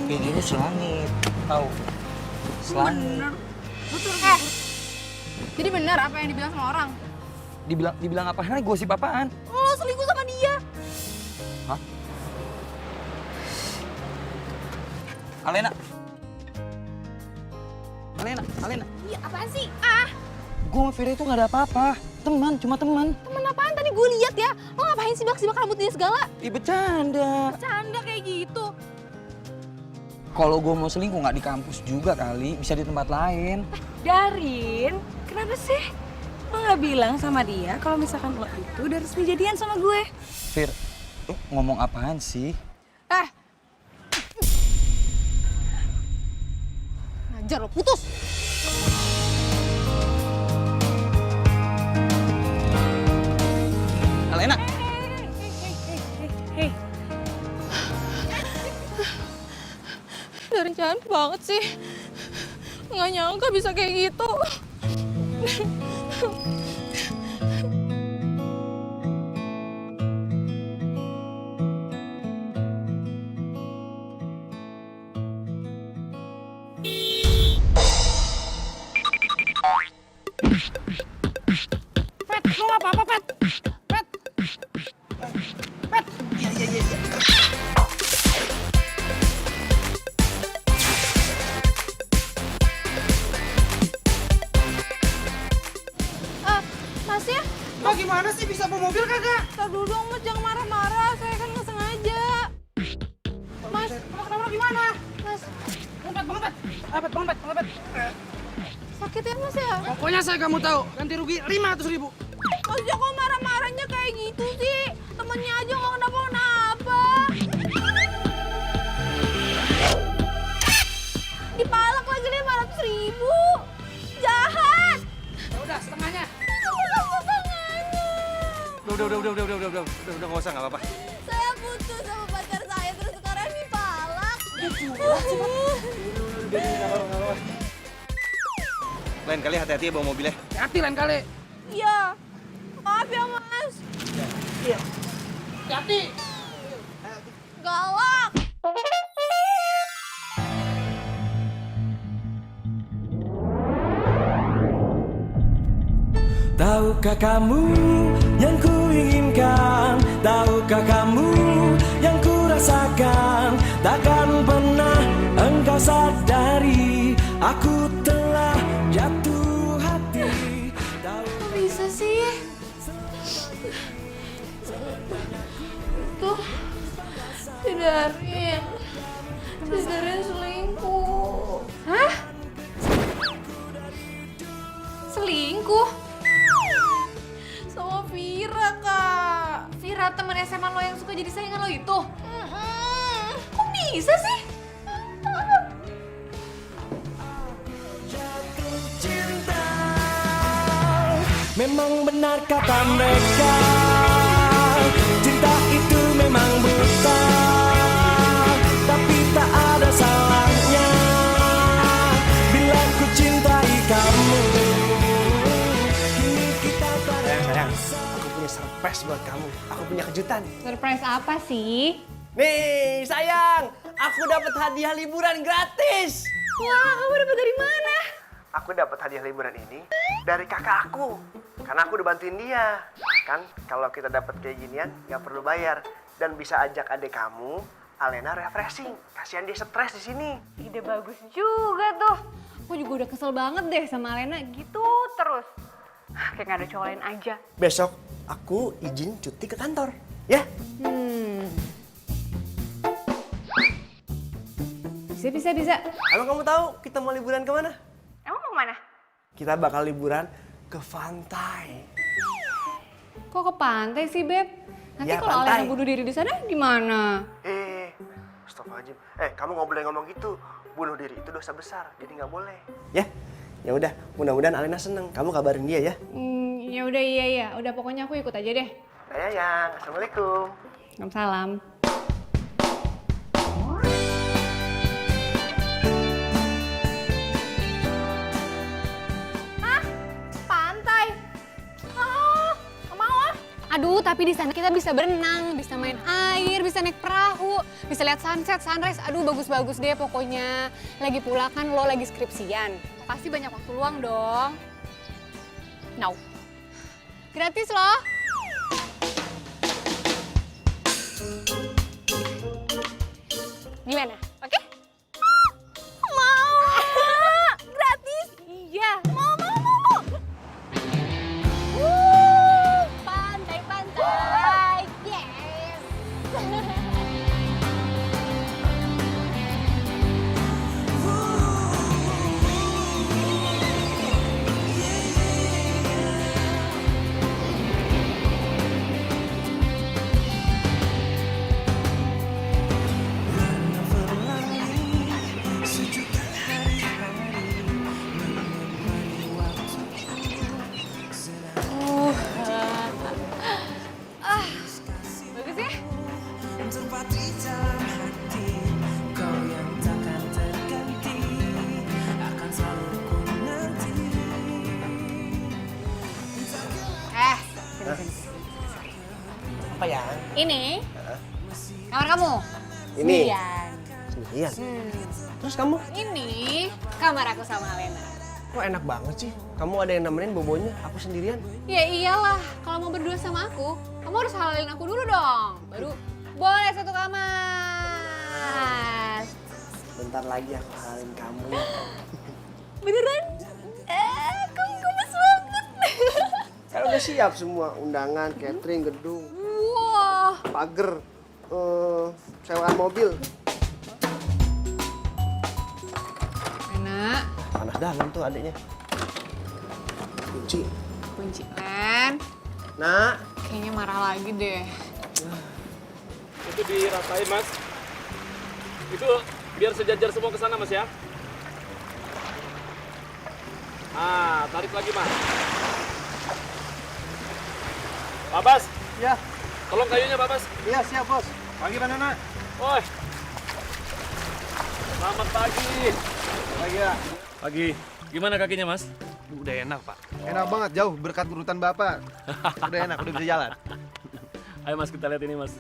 kayak gini selangit, tahu? Selangit. Bener. Betul. Jadi benar apa yang dibilang sama orang? Dibilang apaan? Gosip apaan? Lo selingkuh sama dia. Hah? Alena. Alena. Iya apaan sih? Gue sama Vira itu gak ada apa-apa. Teman, cuma teman. Temen apaan tadi gue lihat ya? Lo ngapain sibak-sibak rambut dia segala? Ih, bercanda. Canda kayak gitu. Kalau gue mau selingkuh nggak di kampus juga kali, bisa di tempat lain. Darin, kenapa sih? Lo nggak bilang sama dia kalau misalkan lo itu udah resmi jadian sama gue? Vir, lu ngomong apaan sih? Ngajar lo, putus. Alena. Hei, Dari jahat banget sih. Nggak nyangka bisa kayak gitu. Pet, lo nggak apa-apa, Pet? Pet. Pet. Masnya? Lo gimana sih bisa bawa mobil kagak? Tar dulu dong mas, jangan marah-marah. Saya kan nggak sengaja. Mas, Kenapa gimana? mas, Banget. sakit ya mas ya? Pokoknya saya kamu tahu, ganti rugi 500.000. Masnya kok marah-marahnya kayak gitu sih? Temennya aja nggak kenapa-kenapa. Dipalak lagi 500.000. Jahat. Ya udah setengahnya. Udah nggak usah nggak apa-apa. Saya putus sama pacar saya terus sekarang dipalak. Lain kali hati-hati ya bawa mobilnya. Hati lain kali. Iya. Maaf ya mas. Iya. Hati. Galak. Tahukah kamu yang ku inginkan? Tahukah kamu yang ku rasakan? Takkan pernah engkau sadari aku telah jatuh hati. Kok bisa sih? Tuh, si Darin selingkuh. Hah? Selingkuh? Sama Vira, Kak. Vira teman SMA lo yang suka jadi saingan lo itu? Kok bisa sih? Jatuh cinta. Memang benar kata mereka, cinta itu memang buta, tapi tak ada salahnya bila ku cintai kamu. Kini kita Sayang, aku punya surprise buat kamu. Aku punya kejutan. Surprise apa sih? Nih, sayang, aku dapat hadiah liburan gratis. Wah, kamu dapat dari mana? Aku dapat hadiah liburan ini dari kakak aku. Karena aku udah bantuin dia. Kan kalau kita dapat kayak ginian nggak perlu bayar dan bisa ajak adik kamu, Alena refreshing. Kasihan dia stres di sini. ide bagus juga tuh. Aku juga udah kesel banget deh sama Alena gitu terus. Kayak nggak ada cowok lain aja. Besok aku izin cuti ke kantor, ya? Bisa. Emang kamu tahu kita mau liburan kemana? Emang mau kemana? Kita bakal liburan ke pantai. Kok ke pantai sih, Beb? Nanti Ya, kalau pantai. Alena bunuh diri di sana gimana? Astagfirullahaladzim. Kamu nggak boleh ngomong gitu. Bunuh diri itu dosa besar, jadi nggak boleh. Ya udah, mudah-mudahan Alena seneng. Kamu kabarin dia ya. Ya udah iya. Udah pokoknya aku ikut aja deh. Sayang, assalamualaikum. Salam. Pantai. Nggak mau ah. Aduh, tapi di sana kita bisa berenang, bisa main air, bisa naik perahu, bisa lihat sunset, sunrise. Aduh, bagus-bagus deh pokoknya. Lagi pula kan lo lagi skripsian. Pasti banyak waktu luang dong. No. Gratis loh. Gimana? Oke? Mau. Gratis? Iya. Mau. Pantai. Yes. Bagus ya? Tempat di dalam hati, kau yang takkan terganti, akan selalu ku nanti. Apa ya? Ini kamar kamu. Ini. Sendirian. Sendirian. Terus kamu? Ini kamar aku sama Alena. Kok enak banget sih? Kamu ada yang nemenin bobonya, aku sendirian. Ya iyalah, kalau mau berdua sama aku, kamu harus halalin aku dulu dong. Baru boleh satu kamar. Bentar lagi aku halalin kamu. Beneran? Kamu gemes banget. Kan udah siap semua, undangan, catering, gedung, Wah, pagar, sewaan mobil. enak. Panas dalam tuh adiknya. Kunci. Kunci Len. Nak. Kayaknya marah lagi deh. Itu diratain mas. Itu biar sejajar semua ke sana mas ya. Ah, tarik lagi mas. Pak Bas. Ya. Tolong kayunya Pak Bas. Iya siap bos. Pagi mana nak? Oi. Selamat pagi. Pagi ya. Pagi. Gimana kakinya mas? Udah enak pak. Enak banget jauh berkat urutan bapak. Udah enak, udah bisa jalan. Ayo mas kita lihat ini mas.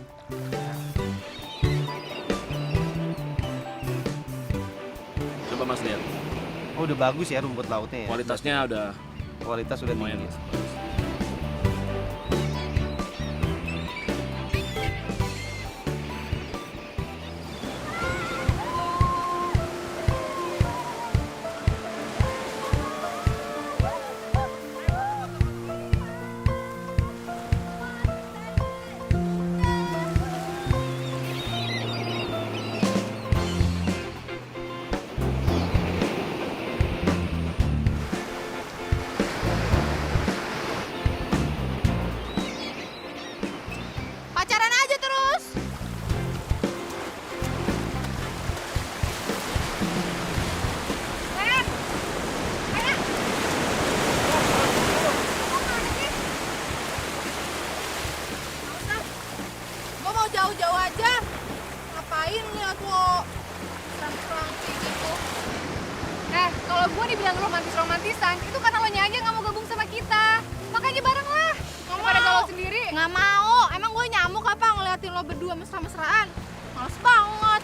Coba mas lihat. Oh udah bagus ya rumput lautnya ya. Kualitasnya udah Kualitas udah lumayan. tinggi. Pacaran aja terus. Len. Ayo. Gue mau jauh-jauh aja. Ngapain lihat lo serang-serang kayak gitu? Kalau gue dibilang romantis-romantisan, itu karena lo aja nggak mau gabung sama kita. Makanya bareng lah. Daripada galau sendiri. Nggak mau. Emang gue nyamuk apa ngeliatin lo berdua mesra-mesraan? Males banget.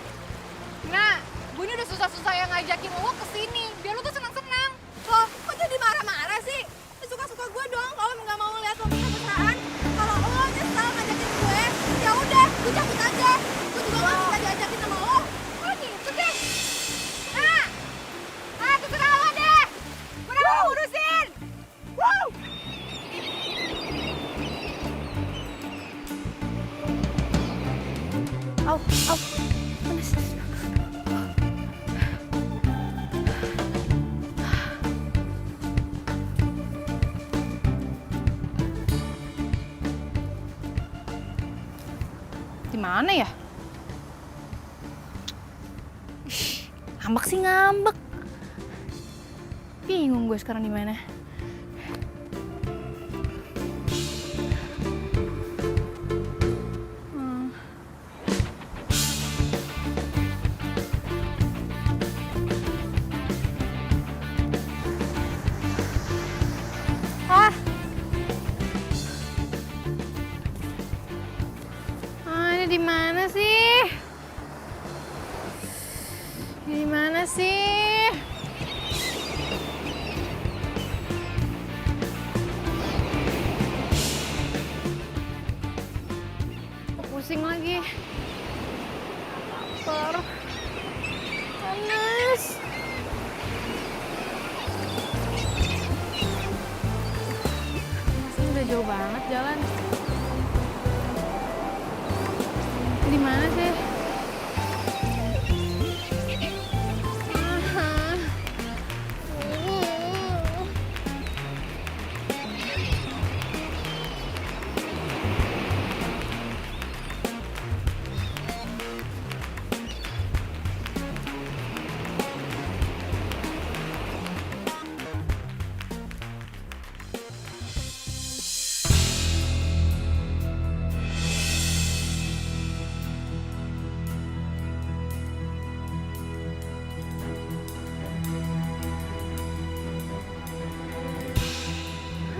Nah, gue ini udah susah-susah yang ngajakin lo kesini. Biar lo tuh senang-senang. Loh, kok jadi marah-marah sih? Suka-suka gue dong kalau nggak mau lihat lo mesra-mesraan. Kalau lo nyesel ngajakin gue, ya udah, gue cabut aja. Gue juga nggak bisa diajakin sama lo. Oh gitu deh. Terserah lo deh. Gue udah mau urusin. Au, panas. Di mana ya? Ngambek sih ngambek. Bingung gue sekarang di mana. di mana sih? Di mana sih? Pusing lagi. Parah. Panas. Masih udah jauh banget jalan. Di mana sih?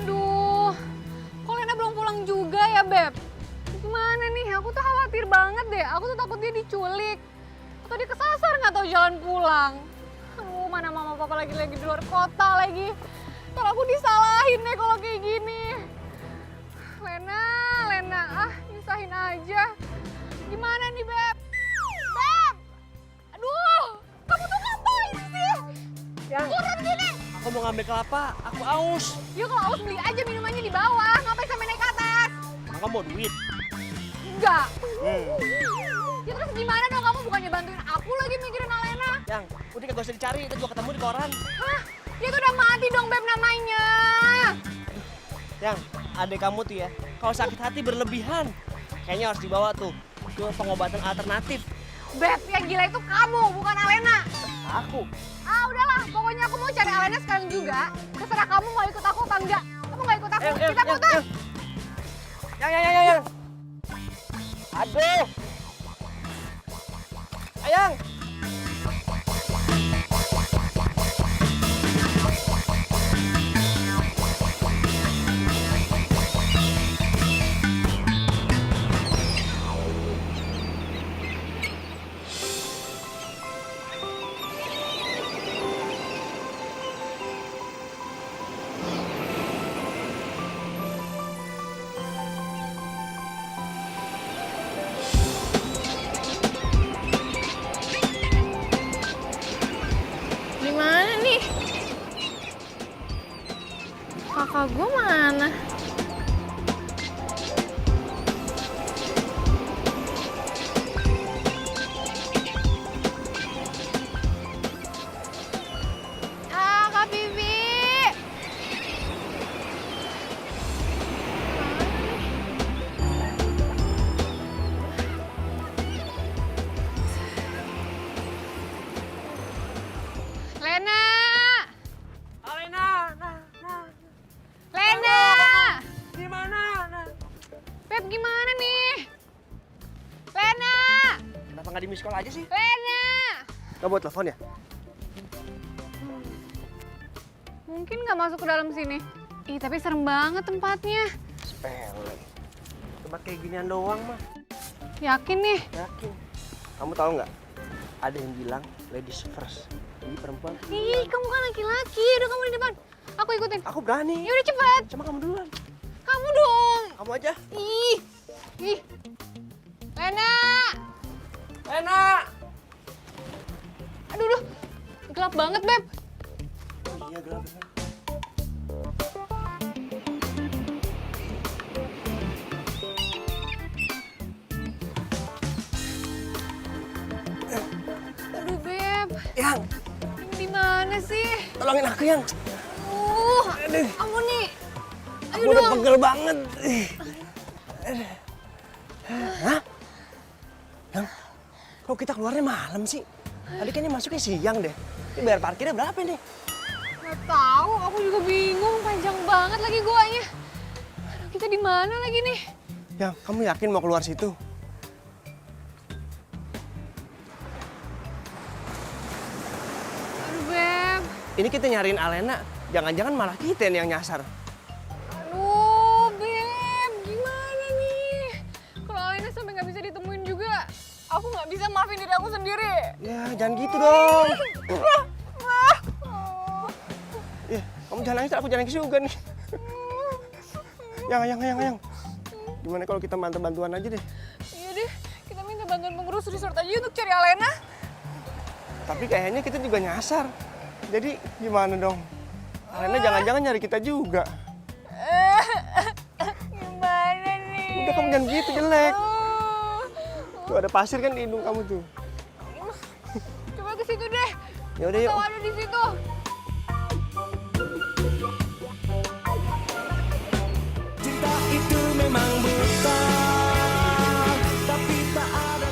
Aduh, kok Lena belum pulang juga ya, Beb? Gimana nih? Aku tuh khawatir banget deh. Aku tuh takut dia diculik. Atau dia kesasar nggak tahu jalan pulang. Aduh, mana mama papa lagi di luar kota lagi. Ntar aku disalahin deh kalau kayak gini. Lena, nyusahin aja. Gimana nih, Beb? Beb! Aduh, kamu tuh ngapain sih? Turun gini! Aku mau ngambil kelapa, aku aus. Yuk kalau haus beli aja minumannya di bawah, ngapain sampai naik ke atas? Aku mau duit. Enggak. Ya terus gimana dong, kamu bukannya bantuin aku lagi mikirin Alena? Yang, udah gak usah dicari, itu gua ketemu di koran. Hah? Dia tuh udah mati dong, Beb, namanya. Yang, adek kamu tuh ya, kalau sakit hati berlebihan. Kayaknya harus dibawa tuh ke pengobatan alternatif. Beb, yang gila itu kamu, bukan Alena. Aku. Ah udahlah, pokoknya aku mau cari Alena sekarang juga. Terserah kamu mau ikut aku apa enggak. Kamu nggak ikut aku, kita putus. Yang. Aduh. Ayang. Di mana nih? Kakak gue mana? Ah, Kak Bibi. Lena! Alena. Lena! Gimana? Beb, gimana nih? Lena! Kenapa nggak di miss call aja sih? Lena! Nggak buat telepon ya? Mungkin nggak masuk ke dalam sini. Ih, tapi serem banget tempatnya. Sepele. Tempat kayak ginian doang mah. Yakin nih? Yakin. Kamu tahu nggak? Ada yang bilang ladies first. Jadi perempuan. Ih, kamu kan laki-laki. Udah kamu di depan. Aku ikutin. Aku berani. Ya udah cepet. Cuma kamu duluan. Kamu dong. Kamu aja. Ih. Lena. Lena. Aduh. Gelap banget, Beb. Oh iya gelap. Aduh, Beb. Yang, Di mana sih? tolongin aku yang. Kamu nih. Ayo Aku udah dong. pegel banget. Hah? Yang, kok kita keluarnya malam sih? Tadi kayaknya masuknya siang deh. Ini bayar parkirnya berapa nih? Nggak tahu, aku juga bingung. Panjang banget lagi guanya. Aduh, kita di mana lagi nih? Yang, kamu yakin mau keluar situ? Aduh, Beb. Ini kita nyariin Alena, jangan-jangan malah kita yang nyasar. Aduh, Beb. Gimana nih? Kalau Alena sampai nggak bisa ditemuin Aku nggak bisa maafin diri aku sendiri. Ya, jangan gitu dong. Ya, kamu jangan nangis, aku jangan nangis juga nih. Yang. Gimana kalau kita minta bantuan aja deh? Iya deh, kita minta bantuan pengurus resort aja untuk cari Alena. Tapi kayaknya kita juga nyasar. Jadi gimana dong? Alena jangan-jangan nyari kita juga. Gimana nih? Udah kamu jangan gitu, jelek. Tuh ada pasir kan di hidung kamu tuh. Coba ke situ deh. Ya udah yuk. Tahu ada di situ. Cinta itu memang buta, tapi tak ada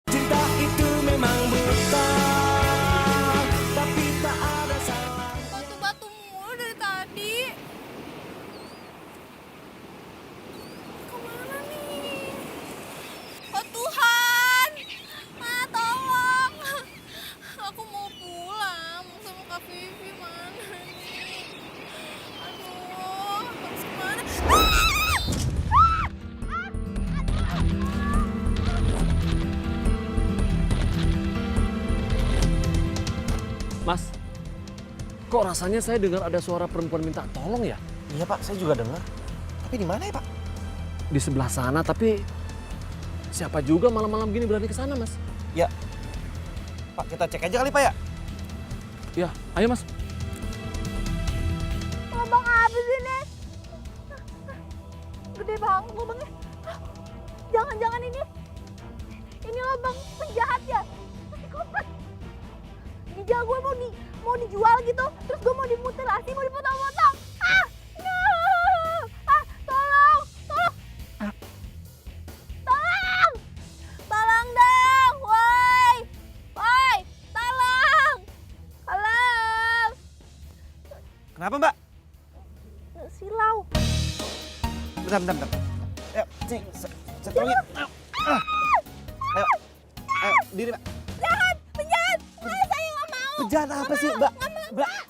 Cinta itu memang buta, tapi tak ada salah. Batu-batu mulu dari tadi. Kemana nih? Oh Tuhan, tolong. Aku mau pulang sama Kak Vivi, mana nih? Aduh, harus kemana? Mas, kok rasanya saya dengar ada suara perempuan minta tolong ya? Iya Pak, saya juga dengar. Tapi di mana ya Pak? Di sebelah sana, tapi siapa juga malam-malam gini berani ke sana, Mas? Ya, Pak kita cek aja kali Pak ya? Ya, ayo Mas. Lubang apa sih ini? Gede banget lubangnya. Jangan-jangan ini lubang penjahat ya? Psikopat. Ginjal gue mau dijual gitu, terus gue mau dimutilasi, mau dipotong-potong. No! Tolong! Tolong dong, woi! Tolong! Kenapa Mbak? Silau. Bentar. Ayo, sini, saya tolongin. Ayo, diri Mbak. Penjahat! Saya nggak mau. Penjahat apa sih Mbak?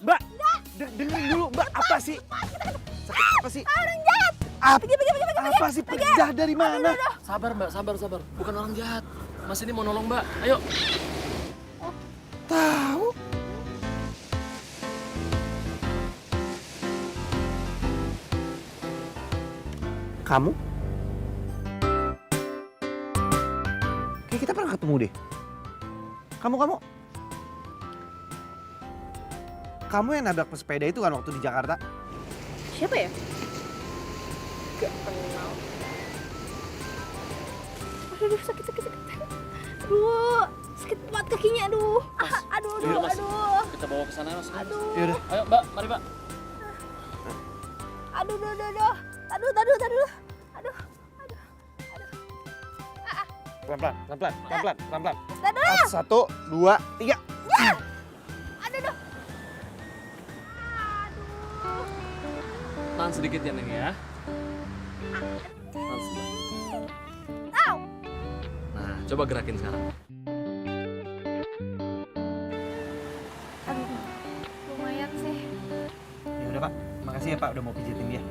Mbak, dengerin dulu Mbak, apa sih? Sakit apa sih? Orang jahat. Pergi. Apa sih penjahat dari mana? Sabar Mbak, sabar. Bukan orang jahat. Mas ini mau nolong Mbak. Ayo. Tahu? Kamu? Kayak kita pernah ketemu deh. Kamu yang nabrak pesepeda itu kan waktu di Jakarta? Siapa ya? Gak kenal. Aduh, sakit. Aduh, sakit banget kakinya, aduh. Yaudah, Mas. Aduh. Kita bawa ke sana, Mas. Aduh. Yaudah. Ayo Mbak, mari Mbak. Aduh. Aduh. Pelan-pelan. Dadah. 1, 2, 3. Aduh. Tahan sedikit ya, Neng ya. Tahan sedikit. Au. Nah, coba gerakin sekarang. Aduh, lumayan sih. Ya udah Pak, makasih ya Pak udah mau pijitin dia.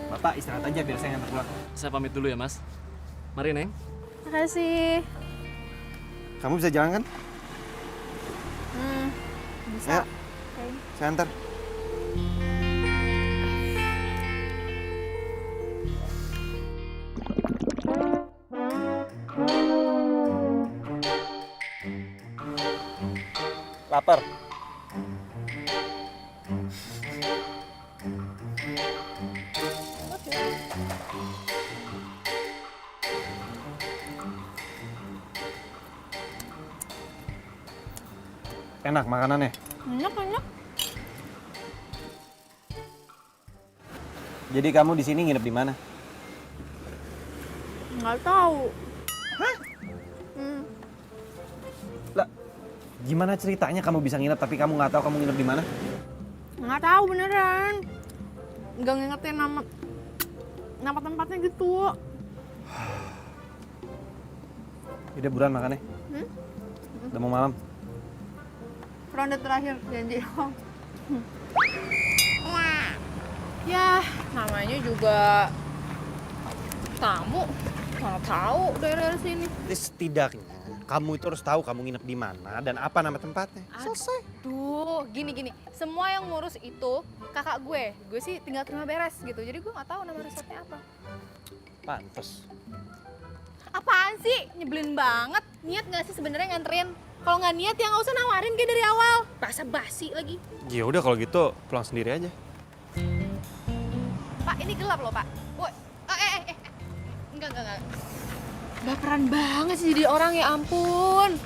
Bapak istirahat aja biar saya ngantar pulang. Saya pamit dulu ya, Mas. Mari, Neng. Makasih. Kamu bisa jalan kan? Bisa. Ya, saya antar. Lapar. Enak makanannya. Enak. Jadi kamu di sini nginep di mana? Nggak tahu. Lah, gimana ceritanya kamu bisa nginep tapi kamu nggak tahu kamu nginep di mana? Nggak tahu beneran. Nggak ngingetin nama tempatnya gitu. Udah buruan makannya. Udah mau malam. Ronde terakhir janji dong. Ya, namanya juga Kamu mana tahu daerah sini? Jadi setidaknya kamu itu harus tahu kamu nginep di mana dan apa nama tempatnya. Selesai. Aduh, gini. Semua yang ngurus itu kakak gue. Gue sih tinggal terima beres gitu. Jadi gue nggak tahu nama resortnya apa. Pantes. Apaan sih? Nyebelin banget. Niat nggak sih sebenarnya nganterin? Kalau nggak niat ya nggak usah nawarin kayak dari awal. Basa-basi lagi. Ya udah kalau gitu pulang sendiri aja. Pak, ini gelap loh, Pak. Woi, enggak. Baperan banget sih jadi orang, ya ampun.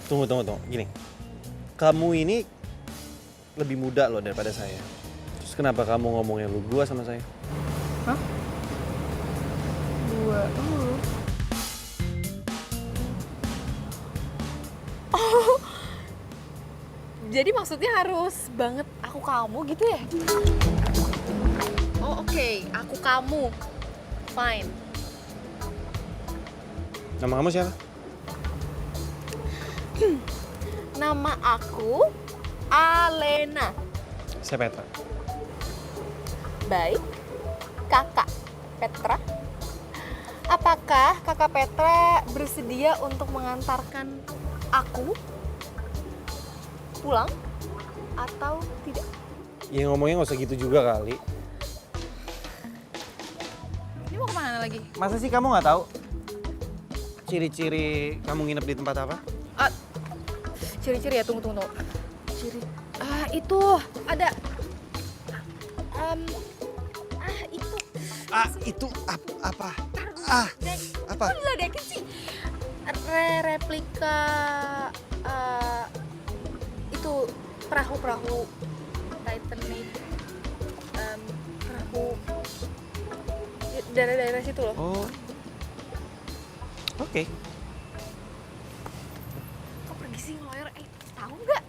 Tunggu. Gini, kamu ini lebih muda loh daripada saya. Terus kenapa kamu ngomongnya lu gua sama saya? Hah? Gua, Oh, jadi maksudnya harus banget aku kamu gitu ya? Oh oke, aku kamu. Fine. Nama kamu siapa? Nama aku Alena. Saya Petra. Baik, kakak Petra. Apakah kakak Petra bersedia untuk mengantarkan aku pulang atau tidak? Ya ngomongnya nggak usah gitu juga kali. Ini mau kemana lagi? Masa sih kamu nggak tahu ciri-ciri kamu nginep di tempat apa? Ciri-ciri ya, tunggu. Ciri, itu ada, itu. Itu apa? Apa? Kok diledekin sih? Replika, itu perahu Titanic, perahu daerah-daerah situ loh. Oh, oke. Kok pergi sih ngeloyor? Tahu nggak?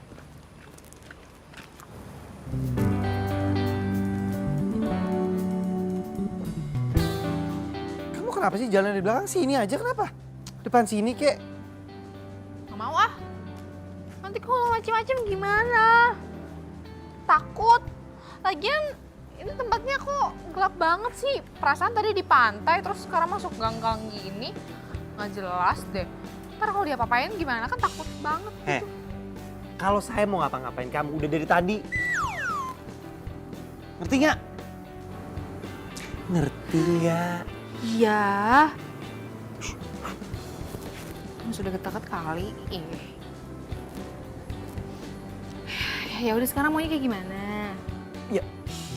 Kamu kenapa sih jalan di belakang sini aja kenapa? Depan sini kek. Nggak mau ah. Nanti kalau macem-macem gimana? Takut. Lagian ini tempatnya kok gelap banget sih. Perasaan tadi di pantai terus sekarang masuk gang-gang gini. Nggak jelas deh. Ntar kalau dia apa-apain gimana, kan takut banget gitu. Kalau saya mau ngapa-ngapain kamu udah dari tadi. Ngerti nggak? Ngerti nggak? Iya. Kamu sudah ketakat kali. Ya udah, sekarang maunya kayak gimana? Ya,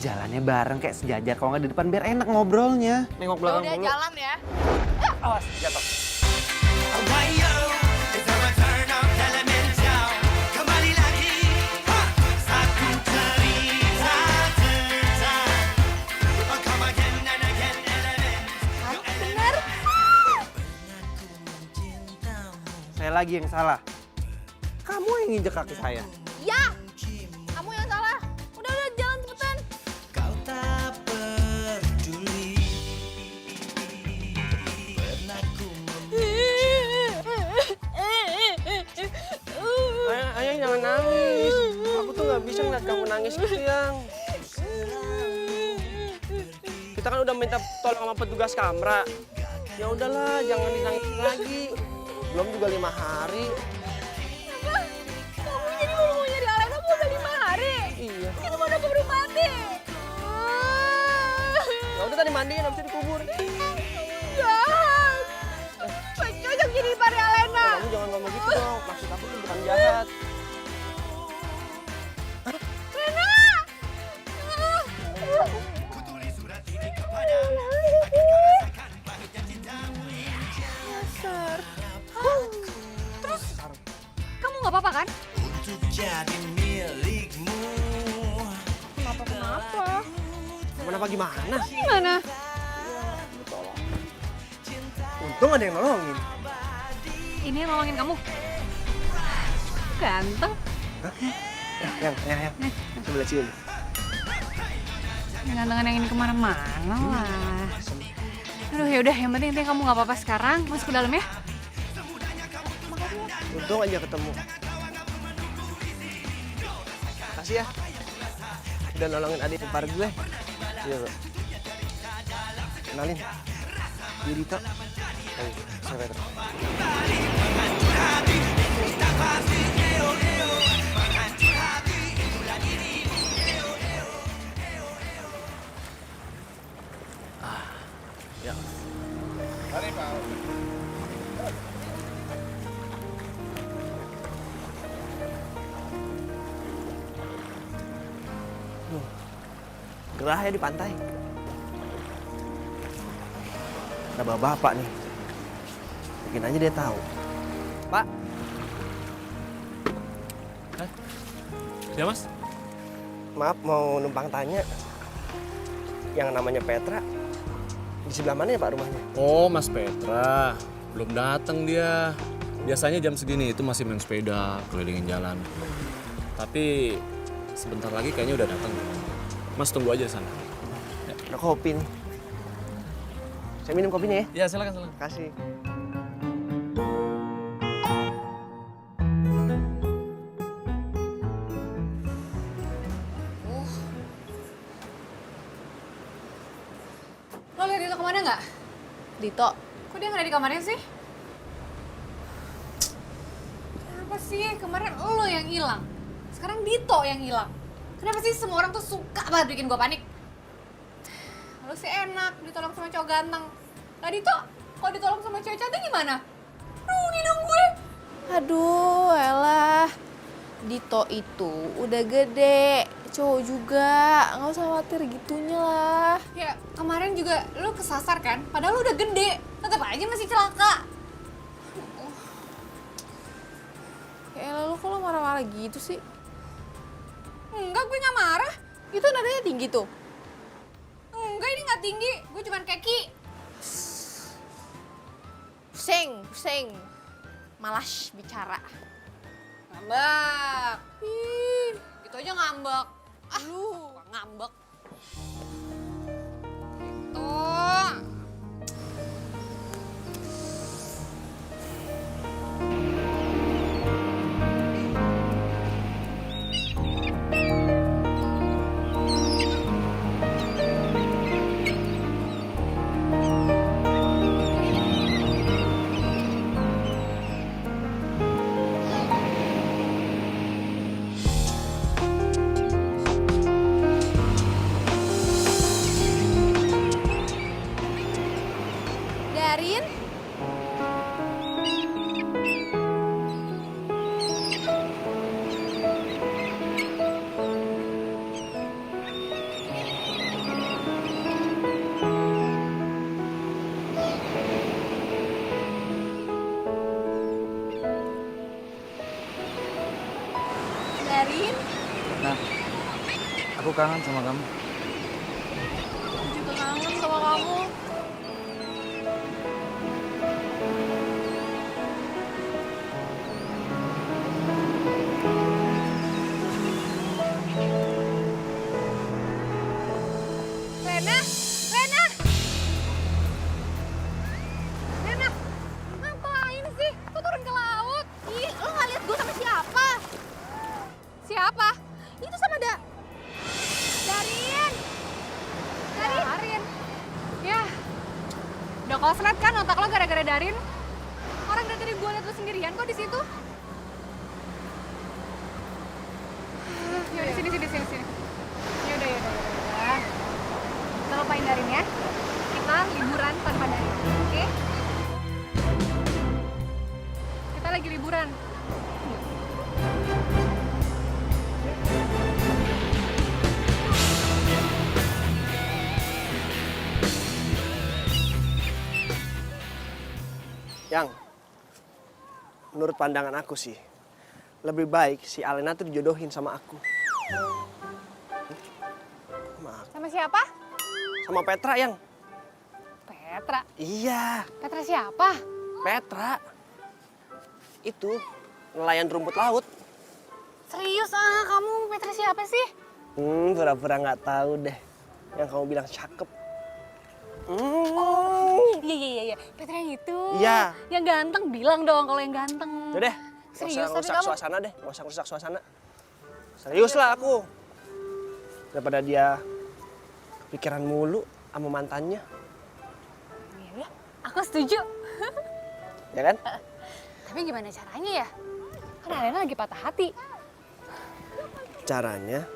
jalannya bareng kayak sejajar. Kalau nggak di depan biar enak ngobrolnya. Nengok belakang Udah dulu. jalan ya. Awas, jatuh. Saya lagi yang salah. Kamu yang nginjek kaki saya. Ya, kamu yang salah. Udah jalan cepetan. Kau tak peduli. Pernah ku Ayang jangan nangis. Aku tuh nggak bisa ngeliat kamu nangis gitu, Yang. Kita kan udah minta tolong sama petugas kamera. Ya udahlah, jangan dinangis lagi. Belum juga 5 hari. Kamu jadi mau nyari Alena mau udah 5 hari? Iya. Kita mau udah keburu mati. Ya udah tadi mandiin habis itu dikubur. Jahat. Cocok jadi pari Alena. Kamu jangan ngomong gitu dong. Maksud aku tuh bukan jahat. Lena. Dasar. Terus kamu nggak apa-apa kan? untuk jadi milikmu. Kenapa? Kenapa gimana? Gimana? Untung ada yang nolongin. Ini yang nolongin kamu. Ganteng. Yang. Sebelah sini. Gantengan yang ini kemana-mana lah. Aduh yaudah, yang penting kamu nggak apa-apa sekarang. Masuk ke dalam ya. Untung aja ketemu. Makasih ya. Udah nolongin adik ipar gue. Iya, Bro. Kenalin, dia Dito. Hai, saya Petra. Ya. Gerah ya di pantai. Ada bapak nih. Mungkin aja dia tahu. Pak, Ya mas? maaf mau numpang tanya. Yang namanya Petra, di sebelah mana ya Pak rumahnya? Oh Mas Petra, belum datang dia. Biasanya jam segini itu masih main sepeda, kelilingin jalan. Tapi sebentar lagi kayaknya udah datang. Mas tunggu aja sana. Ada kopi nih. Saya minum kopinya ya. Ya silakan silakan. Kasih. Lo lihat Dito kemana nggak? Dito, Kok dia nggak ada di kamarnya sih? Kenapa sih? Kemarin lo yang hilang. Sekarang Dito yang hilang. Kenapa sih semua orang tuh suka banget bikin gue panik? Lo sih enak ditolong sama cowok ganteng. Lah Dito, kalau ditolong sama cewek cantik gimana? Rugi dong gue. aduh elah. Dito itu udah gede, cowok juga, nggak usah khawatir gitunya lah. Ya kemarin juga lo kesasar kan? Padahal lo udah gede. Tetap aja masih celaka. Ya elah, lu kok lo marah-marah gitu sih? Enggak, gue nggak marah. Itu nadanya tinggi tuh. Enggak, ini nggak tinggi. Gue cuman keki. Pusing. Malas bicara. Ngambek. Ih, gitu aja ngambek. Lu ngambek. Gitu. Darin? Darin? Nah, aku kangen sama kamu. Aku juga kangen sama kamu. Rena, Rena, Rena, ngapain sih? Kok turun ke laut? Ih, lo nggak lihat gue sama siapa? Siapa? Itu sama Darin. Darin. Ya, udah koslet kan otak lo gara-gara Darin? Orang dari tadi gue liat lo sendirian kok di situ. Yaudah, sini. Yaudah. Kita lupain Darin ya. Kita liburan tanpa Darin, oke? Kita lagi liburan. Yang, menurut pandangan aku sih, lebih baik si Alena tuh dijodohin sama aku. Sama siapa? Sama Petra, Yang. Petra. Iya, Petra siapa? Petra. Itu, nelayan rumput laut. Serius kamu Petra siapa sih? Pura-pura nggak tahu deh. Yang kamu bilang cakep. Iya. Petra yang itu. Iya. Yang ganteng bilang dong kalau yang ganteng. Udah deh, Serius, nggak tapi usah kamu- suasana deh, nggak usah rusak suasana. Serius lah aku. Daripada dia pikiran mulu sama mantannya. Aku setuju. Ya kan? Tapi gimana caranya ya? Kan Alena lagi patah hati. Caranya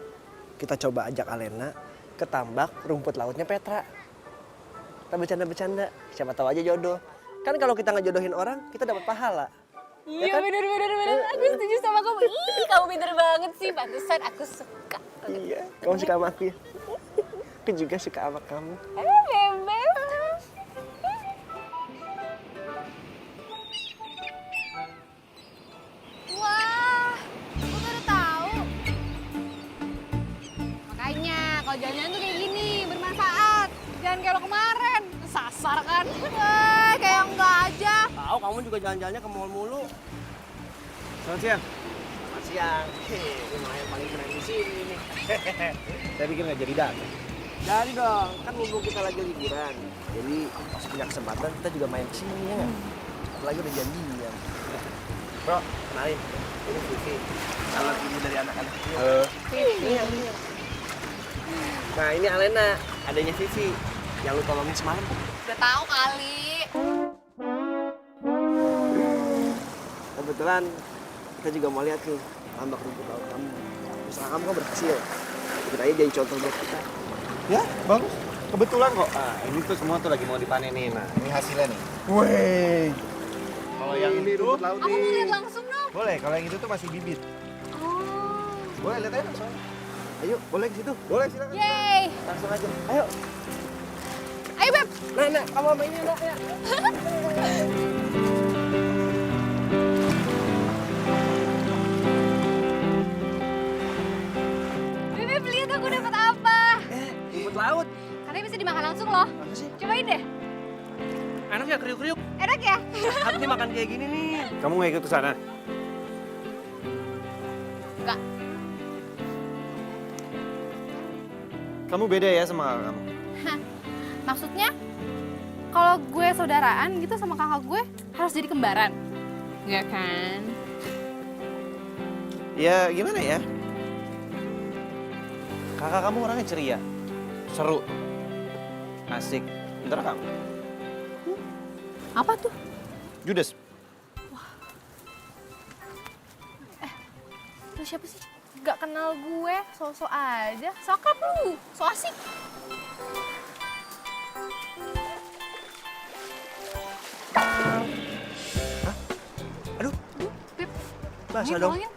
kita coba ajak Alena ke tambak rumput lautnya Petra. Kita bercanda-bercanda, siapa tahu aja jodoh. Kan kalau kita ngejodohin orang, kita dapat pahala. Iya kan? bener. Aku setuju sama kamu. Ih, kamu pinter banget sih. Pantesan aku suka. Iya, kamu suka sama aku ya? Aku juga suka sama kamu. Bebek. Wah, gue baru tahu. Makanya kalau jalan-jalan tuh kayak gini, bermanfaat. Jangan kayak lo kemarin, sasar kan. Kayak enggak aja. Tahu kamu juga jalan-jalannya ke mall mulu. Selamat siang. Selamat siang. Lumayan paling keren di sini nih. Saya pikir nggak jadi datang. Jadi dong, kan mumpung kita lagi liburan. Jadi pas punya kesempatan kita juga main ke sini ya nggak? Apalagi udah janjian. Bro, kenalin. Ini Vivi. Calon ibu dari anak-anak kecil. Halo. Ini. Nah ini Alena, adanya Vivi. Yang lu tolongin semalam. Udah tahu kali. Kebetulan kita juga mau lihat nih tambak rumput laut kamu. Usaha kamu kan berhasil. Kita aja jadi contoh buat kita. Ya, bagus. Kebetulan kok. Ah, ini tuh semua tuh lagi mau dipanenin. Nah, ini hasilnya nih. Wih. Kalau yang Ini itu rumput laut Aku mau nih. lihat langsung dong. boleh, kalau yang itu tuh masih bibit. Boleh lihat aja langsung. Ayo, boleh ke situ. Boleh silakan. Yeay. Langsung aja. Ayo. Ayo Beb. Nah, kamu sama ini nak ya. Beb, lihat aku dapat apa. Rumput laut. Katanya bisa dimakan langsung loh. Apa sih? Cobain deh. Enak ya kriuk-kriuk. Enak ya? Sehat nih makan kayak gini nih. Kamu nggak ikut ke sana? Enggak. Kamu beda ya sama kakak kamu. Maksudnya, kalau gue saudaraan gitu sama kakak gue harus jadi kembaran. Enggak kan? Ya gimana ya? Kakak kamu orangnya ceria, seru, asik. Bentar kamu. Apa tuh? Judes. Lu siapa sih? Gak kenal gue, so-so aja. So akrab lu, so asik. Aduh, Beb. basah Ini dong. tolongin.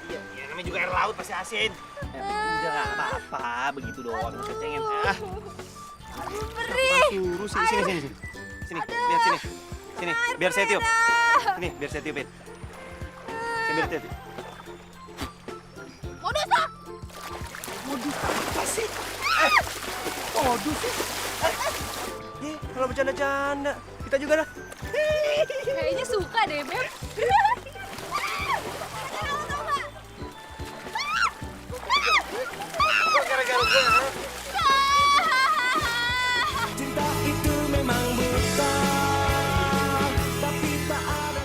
Iya, namanya juga air laut pasti asin. Udah nggak apa-apa, begitu doang. Kecengin. Suruh sini. Sini, lihat sini. Sini, biar saya tiup. Sini, biar saya tiupin. Saya biar tiup. Modus ah! Modus sih. Kalau bercanda-canda, kita juga dah. Kayaknya suka deh Beb. Gara-gara gue. Cinta itu memang buta, tapi tak ada.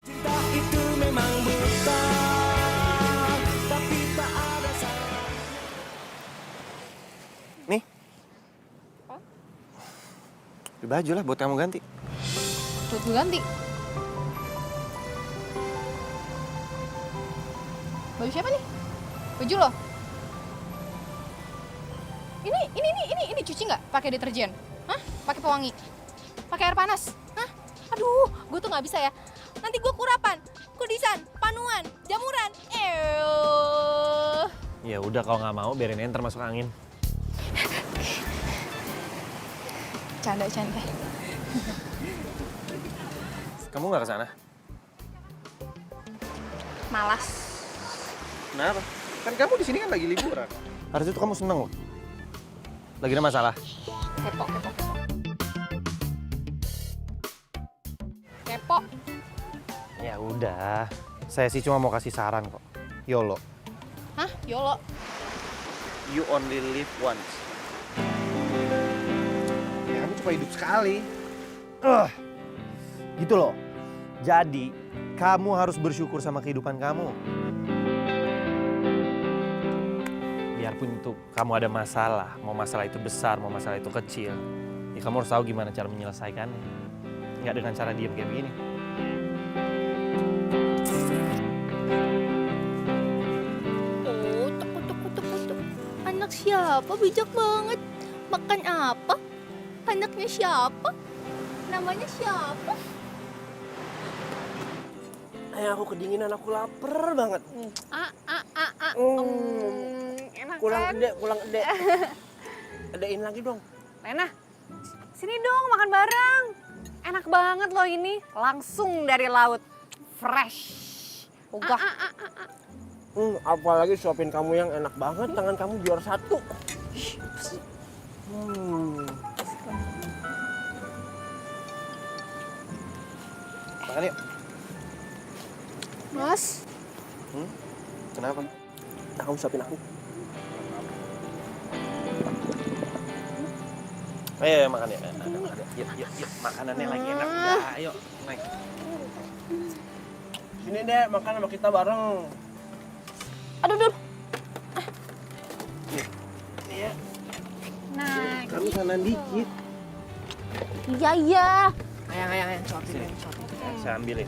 Cinta itu memang buta, tapi tak ada. Nih. Beli baju lah buat kamu ganti. Buat gue ganti. Baju siapa nih? Baju lo? Ini cuci nggak? Pakai deterjen? Hah? Pakai pewangi? Pakai air panas? Hah? Aduh, gue tuh nggak bisa ya. Nanti gue kurapan, kudisan, panuan, jamuran. Ya udah kalau nggak mau biarin enter masuk angin. Canda. Kamu nggak ke sana? Malas. Kenapa? Kan kamu di sini kan lagi liburan. Harusnya tuh kamu seneng loh. Lagi ada masalah. Kepo. Ya udah, saya sih cuma mau kasih saran kok. YOLO. Hah? YOLO? You only live once. cuma hidup sekali. Gitu loh. Jadi, kamu harus bersyukur sama kehidupan kamu. Biarpun itu kamu ada masalah, mau masalah itu besar, mau masalah itu kecil, ya kamu harus tahu gimana cara menyelesaikannya. Nggak dengan cara diam kayak begini. Oh, tuk. Anak siapa? Bijak banget. Makan apa? Anaknya siapa? Namanya siapa? Aku kedinginan, aku lapar banget. Enak Kurang kan? gede. Adein lagi dong. Lena, sini dong makan bareng. Enak banget loh ini, langsung dari laut. Fresh. Ogah. Apalagi suapin kamu yang enak banget, tangan kamu juara 1. Makan yuk. Mas, Kenapa? Kamu suapin aku. Ayo, makan ya. Yuk, makanannya lagi enak. Udah, ayo, naik. Sini deh, makan sama kita bareng. aduh. Nah, Kamu sana dikit. Iya. Ayang, suapin. Saya ambilin.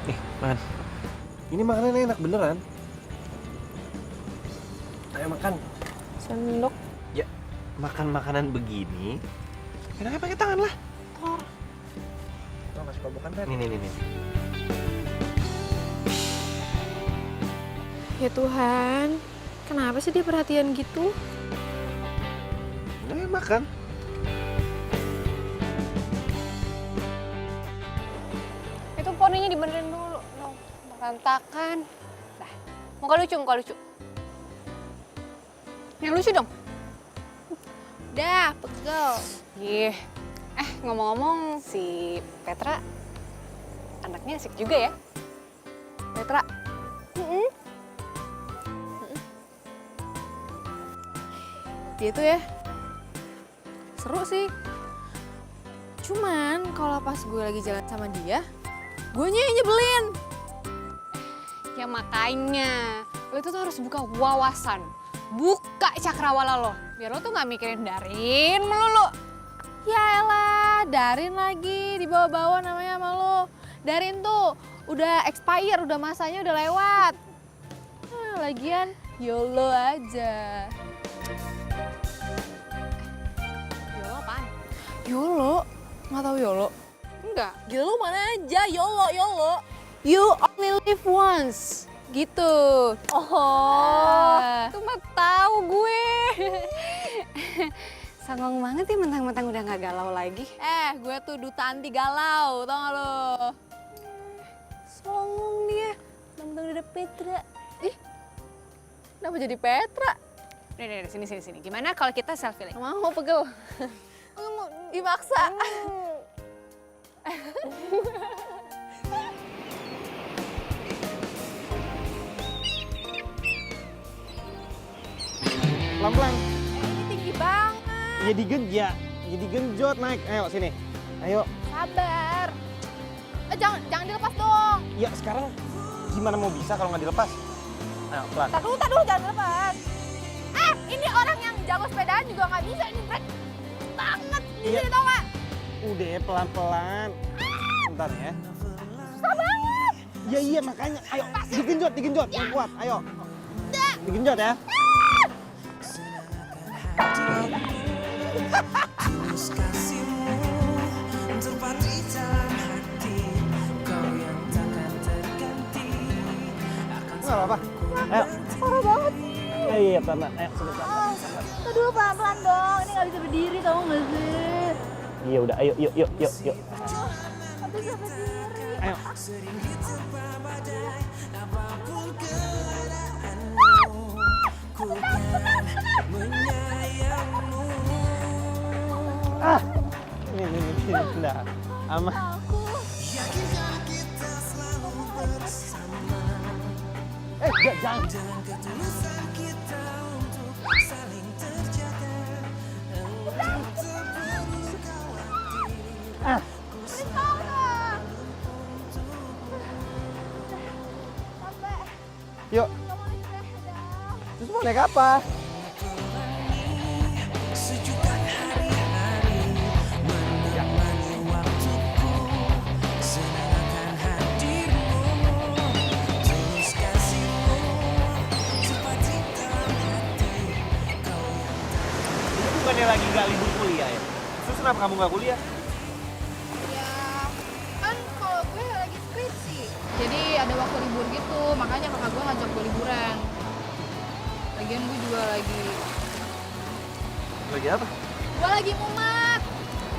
Nih, makan. Ini makanannya enak beneran. Ayo makan. Sendok. Ya, makan makanan begini, kenapa pakai tangan lah? Lo nggak suka bukan, Ren? Nih. Ya Tuhan, kenapa sih dia perhatian gitu? Nah, makan. itu poninya dibenerin dulu. No, berantakan. Dah, muka lucu. Yang lucu dong. Dah, pegel. Ih, ngomong-ngomong si Petra anaknya asik juga ya. Petra. Dia tuh ya, seru sih. Cuman kalau pas gue lagi jalan sama dia, guenya yang nyebelin. Ya makanya, lo itu tuh harus buka wawasan. Buka cakrawala lo. Biar lo tuh gak mikirin Darin melulu. Ya elah, Darin lagi dibawa-bawa namanya sama lo. Darin tuh udah expired, udah masanya udah lewat. Lagian YOLO aja. YOLO apaan? YOLO? Nggak tahu YOLO? Enggak. Gila lu mana aja, YOLO. You only live once. Gitu. Oh, itu mah tahu gue. Songong banget ya mentang-mentang udah gak galau lagi. Gue tuh duta anti galau, tau gak lo? Songong dia. Mentang-mentang udah ada Petra. Kenapa jadi Petra? Nih, sini. Gimana kalau kita selfie lagi? Mau pegel. Dimaksa. Pelan-pelan. Ini tinggi banget. Ya digenjot naik. Ayo sini. Ayo. Sabar. Jangan dilepas dong. Ya sekarang gimana mau bisa kalau nggak dilepas? Ayo pelan. Tar dulu, jangan dilepas. Ini orang yang jago sepedaan juga nggak bisa. Ini berat banget. Iya. Ini tau gak? Udah pelan-pelan. Bentar ya. Susah banget. Ya iya makanya. Ayo digenjot yang kuat. Ayo. Digenjot ya. Tulus kasihmu terpatri dalam hati, kau yang takkan terganti. Nggak apa-apa. Ayo. Parah banget sih. Iya pelan-pelan. Ayo sebentar. Aduh, pelan-pelan dong. Ini nggak bisa berdiri, tau nggak sih? Iya udah. Ayo yuk. Tapi bisa berdiri. Ayo. Sering diterpa badai, apapun keadaanmu, ku kan menyayangmu. Ini. Nah, aman. Yakinkah kita Udah, jangan. ketulusan kita untuk saling terjaga. Yuk. Terus mau naik apa? Sejuta hari-hari menemani waktuku, senang akan hadirmu, tulus kasihmu, cepat hitam hati. Ini bukannya lagi nggak libur kuliah ya? Terus kenapa kamu nggak kuliah? Ya, kan kalau gue lagi skripsi. Jadi ada waktu libur gitu, makanya kakak gue ngajak gue liburan. Lagian gue juga lagi apa? Gue lagi mumet.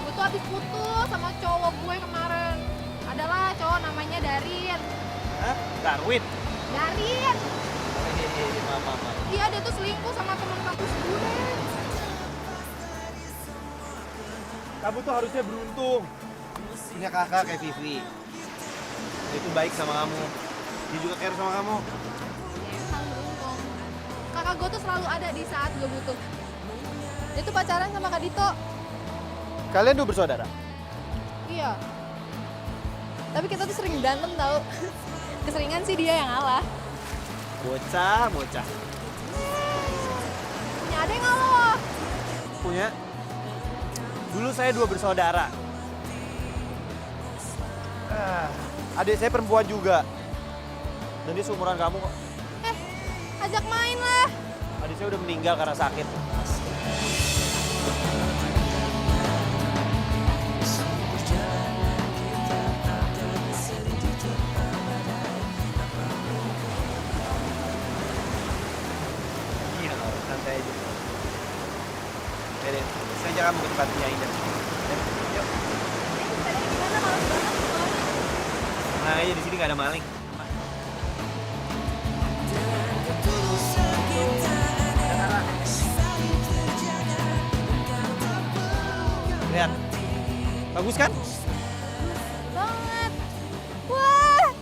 Gue tuh habis putus sama cowok gue kemarin. Adalah cowok namanya Darin. Hah? Darwin? Darin. Maaf. Iya, dia tuh selingkuh sama teman kampus gue. Kamu tuh harusnya beruntung. Punya kakak kayak Vivi. Dia itu baik sama kamu. Dia juga care sama kamu. Ya, emang beruntung. Kakak gue tuh selalu ada di saat gue butuh. Dia tuh pacaran sama Kak Dito. Kalian dua bersaudara? Iya. Tapi kita tuh sering berantem tau. Keseringan sih dia yang ngalah. Bocah. Punya adek nggak lo? Punya. Dulu saya dua bersaudara. Adik saya perempuan juga. Dan dia seumuran kamu kok. Ajak main lah. Adik saya udah meninggal karena sakit. Iya, santai aja. Dede, saya ajak kamu ke tempatnya Indah. Yuk. Nah, aja di sini nggak ada maling. Lihat, bagus kan? Banget. Wah,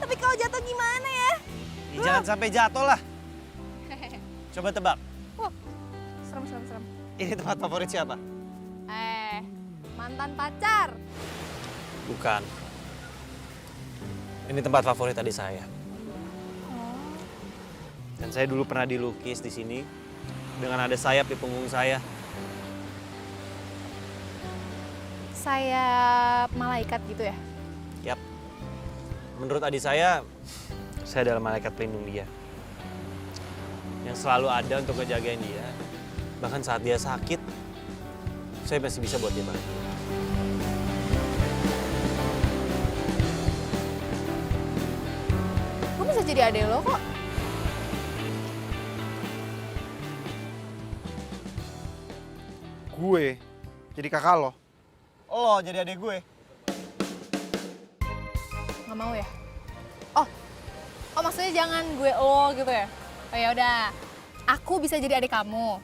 tapi kalau jatuh gimana ya? Ya, jangan sampai jatuh lah. Coba tebak, Serem. ini tempat favorit siapa? Mantan pacar. Bukan. Ini tempat favorit adik saya. Dan saya dulu pernah dilukis di sini dengan ada sayap di punggung saya. Sayap malaikat gitu ya? Yap. Menurut adik saya adalah malaikat pelindung dia. Yang selalu ada untuk ngejagain dia. Bahkan saat dia sakit, saya masih bisa buat dia balik. Gue bisa jadi adek lo kok. Gue jadi kakak lo. Lo jadi adik gue. Nggak mau ya? Oh maksudnya jangan gue lo gitu ya? Oh ya udah, aku bisa jadi adik kamu.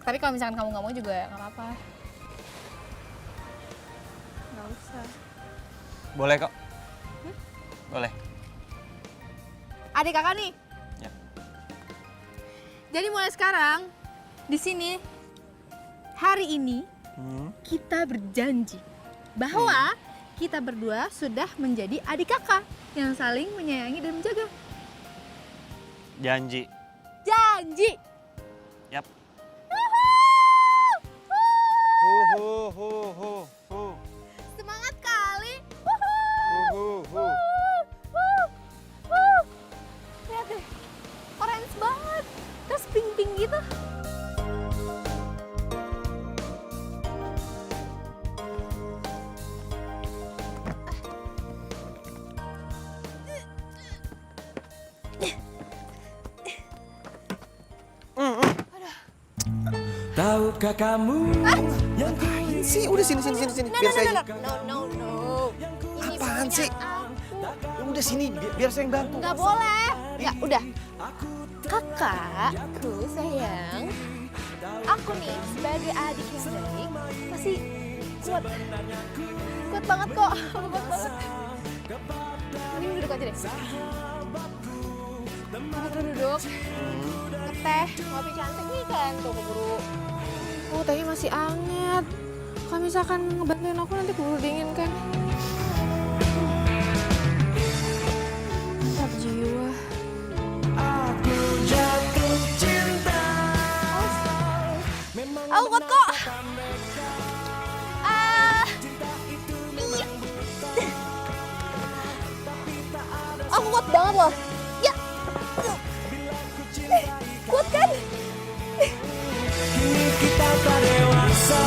Tapi kalau misalkan kamu nggak mau juga nggak apa-apa. Nggak usah. Boleh kok. Boleh. Adik kakak nih. Ya. Jadi mulai sekarang di sini hari ini kita berjanji bahwa kita berdua sudah menjadi adik kakak yang saling menyayangi dan menjaga. Janji. Janji. Yap. Semangat kali. Lihat deh, orange banget. Terus pink-pink gitu. Tahukah kamu yang Ngapain sih? Udah sini. Biar saya aja. No. Ini Apaan punya sih? aku. Udah sini, biar saya yang bantu. Nggak boleh. Ya udah. Kakakku sayang. Aku nih sebagai adik yang baik pasti kuat. Kuat banget kok. Kuat banget. Mending duduk aja deh. Duduk. Teh, ngopi cantik nih kan tuh keburu. Oh, tehnya masih anget. Kalau misalkan ngebantuin aku nanti keburu dingin kan. Mantap jiwa. Aku jatuh cinta. Aku kuat kok. Aku kuat banget loh. Ya. Kuat kan? Kini kita tak dewasa.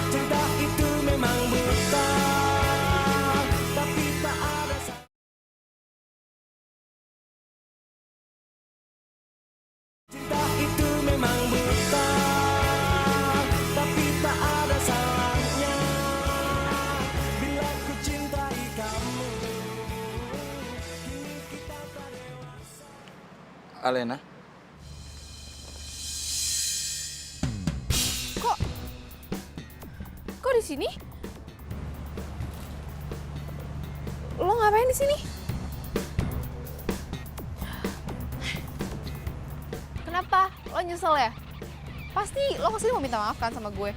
Cinta itu memang buta. Tapi tak ada cinta itu memang buta. Tapi tak ada salahnya. Bila ku cintai kamu. Kini kita tak dewasa. Alena, Kok di sini? Lo ngapain di sini? Kenapa? Lo nyesel ya? Pasti lo kesini mau minta maaf kan sama gue?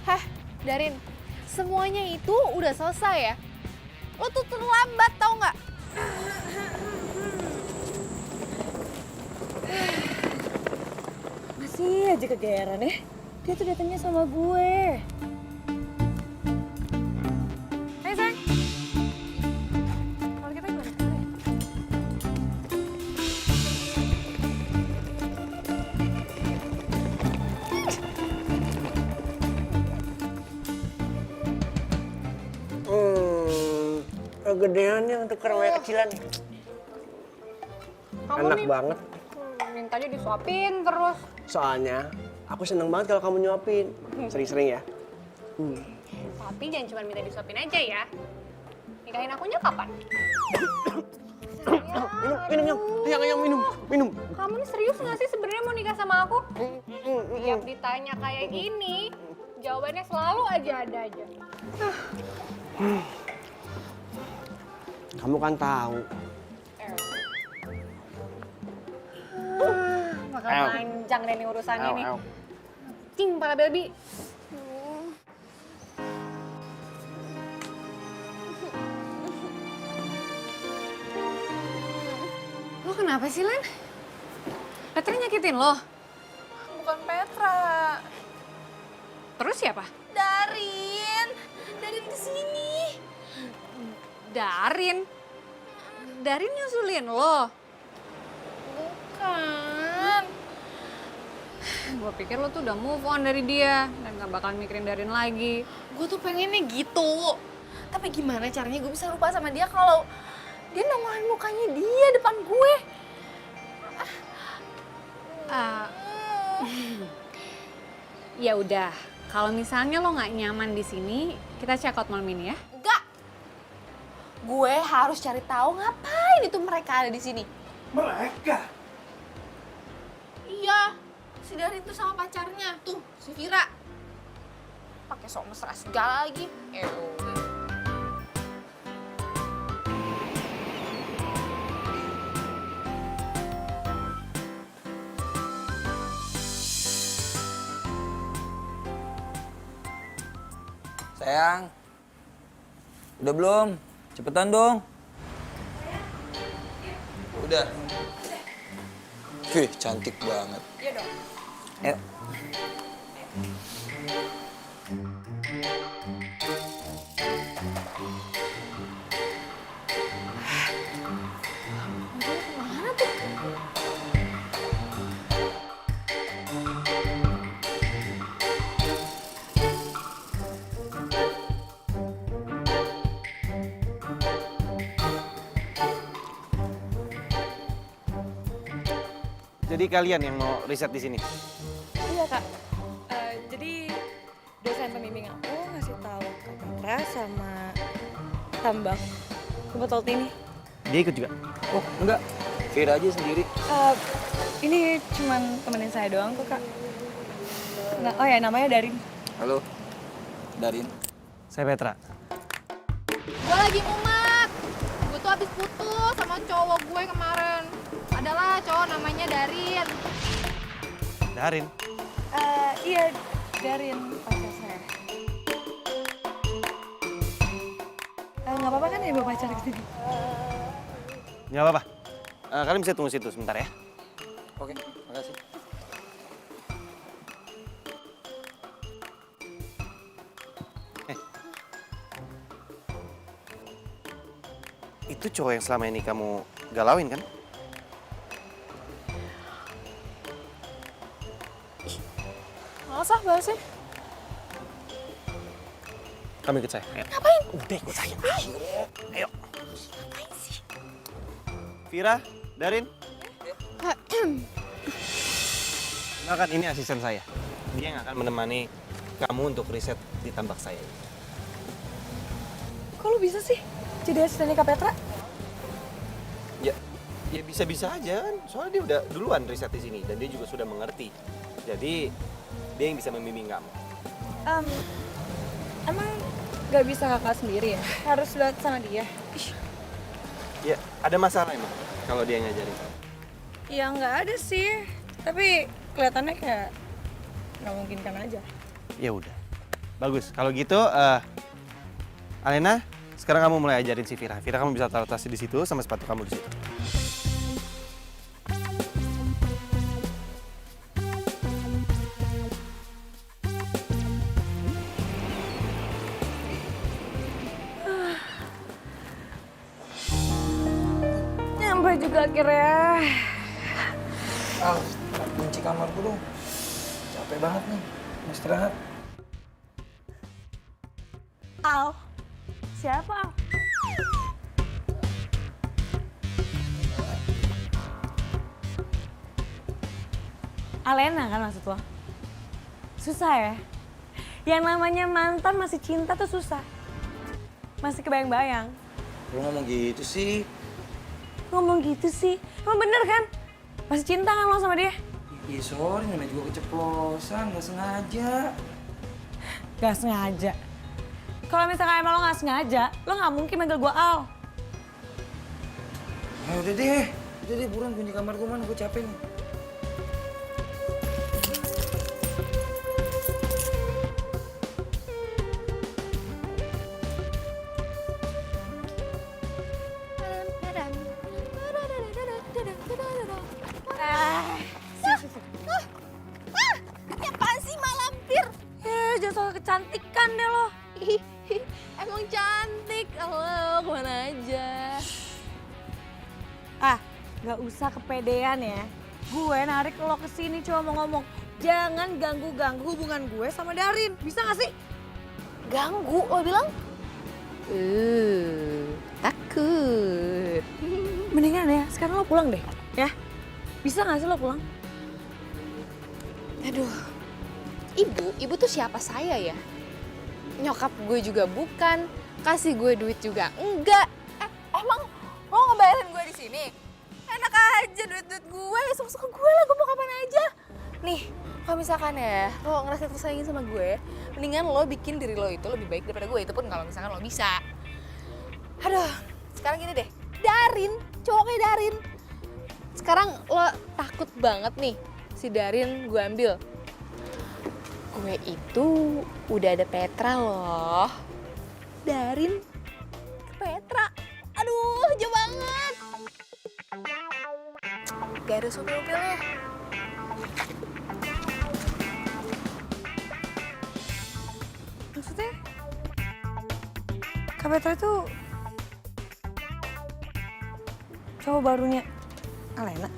Heh, Darin, semuanya itu udah selesai ya? Lo tuh terlambat tau nggak? Masih aja kegeeran ya. Dia tuh datangnya sama gue. Hai sayang. Kalau kita gimana sekarang? Kegedeannya untuk remaja kecilan. Enak banget. Mintanya disuapin terus. Soalnya aku seneng banget kalau kamu nyuapin. Sering-sering ya. Tapi jangan cuma minta disuapin aja ya. Nikahin akunya kapan? Yang minum. Kamu nih serius nggak sih sebenarnya mau nikah sama aku? Tiap ditanya kayak gini, jawabannya selalu aja ada aja. Kamu kan tahu. Bakal panjang deh nih urusannya nih. Cing, para baby. Lo kenapa sih, Len? Petra nyakitin lo? Bukan Petra. Terus siapa? Darin kesini. Darin? Darin nyusulin lo? Bukan. Gue pikir lo tuh udah move on dari dia dan gak bakal mikirin Darin lagi. Gue tuh pengennya gitu. Tapi gimana caranya gue bisa lupa sama dia kalau dia nongolin mukanya dia depan gue. Ya udah, kalau misalnya lo nggak nyaman di sini, kita check out malam ini ya. Enggak. Gue harus cari tahu ngapain itu mereka ada di sini. Mereka? Iya, si Darin tuh sama pacarnya. Tuh, si Vira. Pakai sok mesra segala lagi. sayang. Udah belum? Cepetan dong. Udah. Wih, cantik banget. Iya dong. Ayo. Jadi kalian yang mau riset di sini? Iya kak. Jadi dosen pembimbing aku ngasih tahu Kak Petra sama Tambang buat ini. Dia ikut juga? Oh, enggak. Vira aja sendiri. Ini cuman temenin saya doang kok kak. Nah, oh ya namanya Darin. Halo. Darin. Saya Petra. Gue lagi mumet. Gue tuh habis putus sama cowok gue kemarin. Adalah cowok namanya Darin. Darin. Iya, Darin pacar saya. Nggak apa-apa kan ya bawa pacar ke sini? Nggak apa-apa. Kalian bisa tunggu situ sebentar ya. Oke, makasih. Itu cowok yang selama ini kamu galauin kan? Males ah bahasnya. Kamu ikut saya. Ayo. Ngapain? Udah ikut saya. Ayo. Vira, Darin. Kenalkan, ini asisten saya. Dia yang akan menemani kamu untuk riset di tambak saya. Kok lu bisa sih jadi asistennya Kak Petra? Ya bisa-bisa aja kan. Soalnya dia udah duluan riset di sini dan dia juga sudah mengerti. Jadi dia yang bisa membimbing kamu. Emang nggak bisa kakak sendiri ya? Harus lihat sama dia? Ya, ada masalah emang kalau dia yang ngajarin. Ya nggak ada sih, tapi kelihatannya kayak nggak mungkin kan aja. Ya udah. Bagus. Kalau gitu, Alena, sekarang kamu mulai ajarin si Vira. Vira, kamu bisa taruh tasnya di situ sama sepatu kamu di situ. Nyampe juga akhirnya. Al, kunci kamarku dong. Capek banget nih, mau istirahat. Al, siapa Al? Alena kan maksud lo? Susah ya? Yang namanya mantan masih cinta tuh susah. Masih kebayang-bayang. Lu ngomong gitu sih. Ngomong gitu sih, emang bener kan? Masih cinta kan lo sama dia? Iya sorry, namanya juga keceplosan, gak sengaja. Gak sengaja. Kalau misalkan emang lo gak sengaja, lo gak mungkin manggil gue Al. Udah deh buruan kunci kamar gue mana, gue capek nih. Apaan sih Mak Lampir? Jangan soal kecantikan deh lo. Emang cantik. Halo, kemana aja? Gak usah kepedean ya. Gue narik lo kesini cuma mau ngomong, jangan ganggu-ganggu hubungan gue sama Darin. Bisa gak sih? Ganggu, lo bilang? Takut. Mendingan ya, sekarang lo pulang deh. Ya, bisa gak sih lo pulang? Aduh, ibu tuh siapa saya ya? Nyokap gue juga bukan, kasih gue duit juga enggak. Emang lo ngebayarin gue di sini? Enak aja duit-duit gue, suka-suka gue lah, gue mau kapan aja. Nih, kalau misalkan ya lo ngerasa tersayangin sama gue, mendingan lo bikin diri lo itu lebih baik daripada gue, itu pun kalau misalkan lo bisa. Aduh, sekarang gini deh, Darin, cowoknya Darin. Sekarang lo takut banget nih si Darin gue ambil. Gue itu udah ada Petra loh. Darin ke Petra. Aduh, jauh banget. Gak ada supil-supilnya. Maksudnya? Kak Petra itu cowok barunya Alena.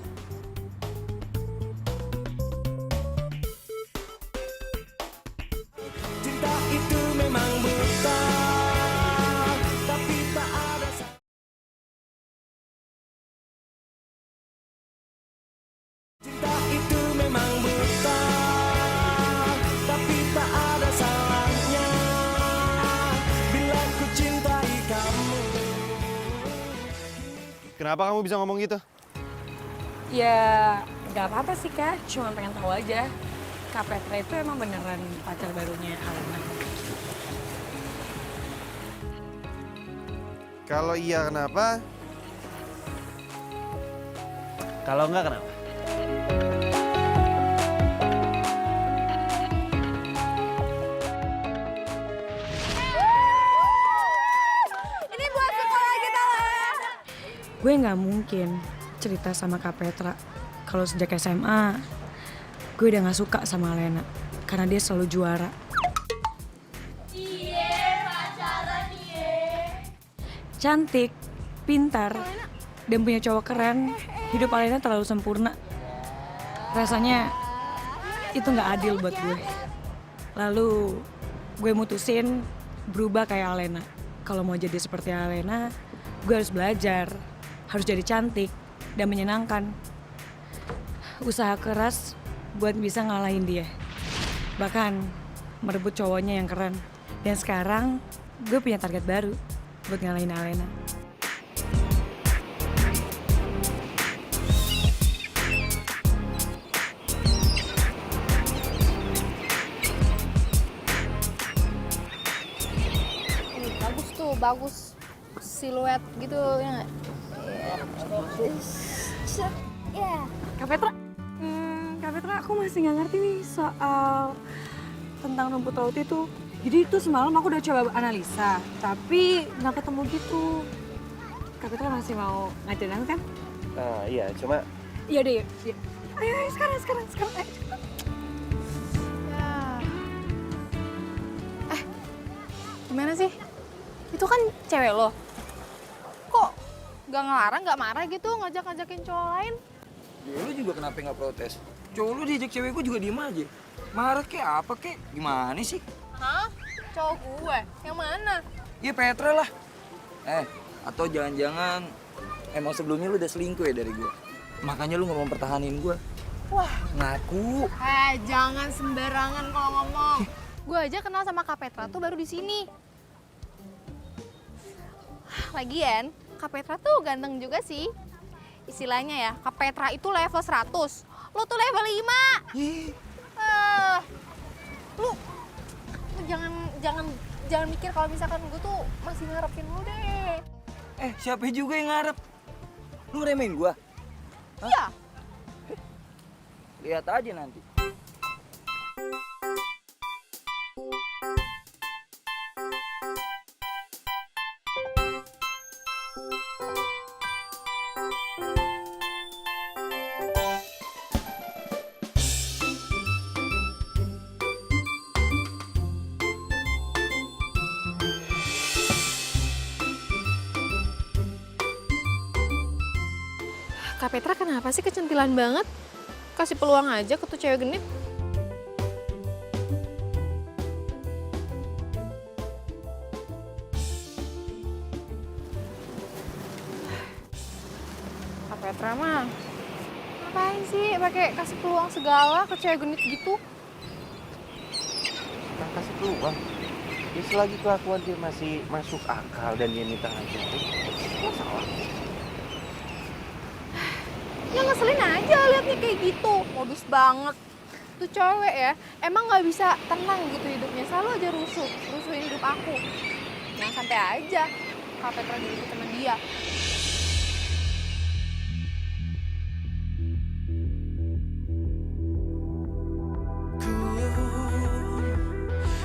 Cinta itu memang buta, tapi tak ada Cinta itu memang buta, tapi tak ada salahnya bila ku cintai kamu. Kenapa kamu bisa ngomong gitu? Ya, gak apa-apa sih Kak, cuma pengen tahu aja. Kak Petra itu emang beneran pacar barunya Alena. Kalau iya kenapa? Kalau enggak kenapa? Ini buat sekolah kita lah. Gue nggak mungkin cerita sama Kak Petra kalau sejak SMA gue udah nggak suka sama Alena karena dia selalu juara. Cantik, pintar, dan punya cowok keren. Hidup Alena terlalu sempurna. Rasanya itu nggak adil buat gue. Lalu gue mutusin berubah kayak Alena. Kalau mau jadi seperti Alena, gue harus belajar, harus jadi cantik dan menyenangkan. Usaha keras buat bisa ngalahin dia. Bahkan merebut cowoknya yang keren. Dan sekarang gue punya target baru buat ngalahin Alena. Bagus tuh, bagus siluet gitu ya. Ya. Kak Petra, aku masih nggak ngerti nih soal tentang rumput laut itu. Jadi itu semalam aku udah coba analisa, tapi nggak ketemu gitu. Kak Petra masih mau ngajarin aku kan? Iya, cuma Iya deh, yuk. Ayo, sekarang. Ayo. Gimana sih? Itu kan cewek lo. Kok gak ngelarang, gak marah gitu ngajak-ngajakin cowok lain? Ya lu juga kenapa nggak protes? Cowok lu diajak cewek gue juga diem aja. Marah kek apa kek? Gimana sih? Hah? Cowok gue? Yang mana? Ya Petra lah. Atau jangan-jangan emang sebelumnya lu udah selingkuh ya dari gue? Makanya lu nggak mau mempertahanin gue. Wah. Ngaku. Jangan sembarangan kalau ngomong. Gue aja kenal sama Kak Petra tuh baru di sini. Lagian, Kak Petra tuh ganteng juga sih. Istilahnya ya, Kak Petra itu level 100. Lo tuh level 5. Lu jangan mikir kalau misalkan gue tuh masih ngarepin lu deh. Siapa juga yang ngarep? Lu remehin gue? Iya. Lihat aja nanti. Kak Petra kenapa sih kecentilan banget? Kasih peluang aja ke tuh cewek genit. Kak Petra mah ngapain sih pakai kasih peluang segala ke cewek genit gitu? Nah, kasih peluang. Ya selagi kelakuan dia masih masuk akal dan dia minta ngajarin, nggak salah. Ya ngeselin aja liatnya kayak gitu, modus banget. Tuh cewek ya, emang nggak bisa tenang gitu hidupnya, selalu aja rusuhin hidup aku. Jangan sampai aja Kak Petra direbut sama dia.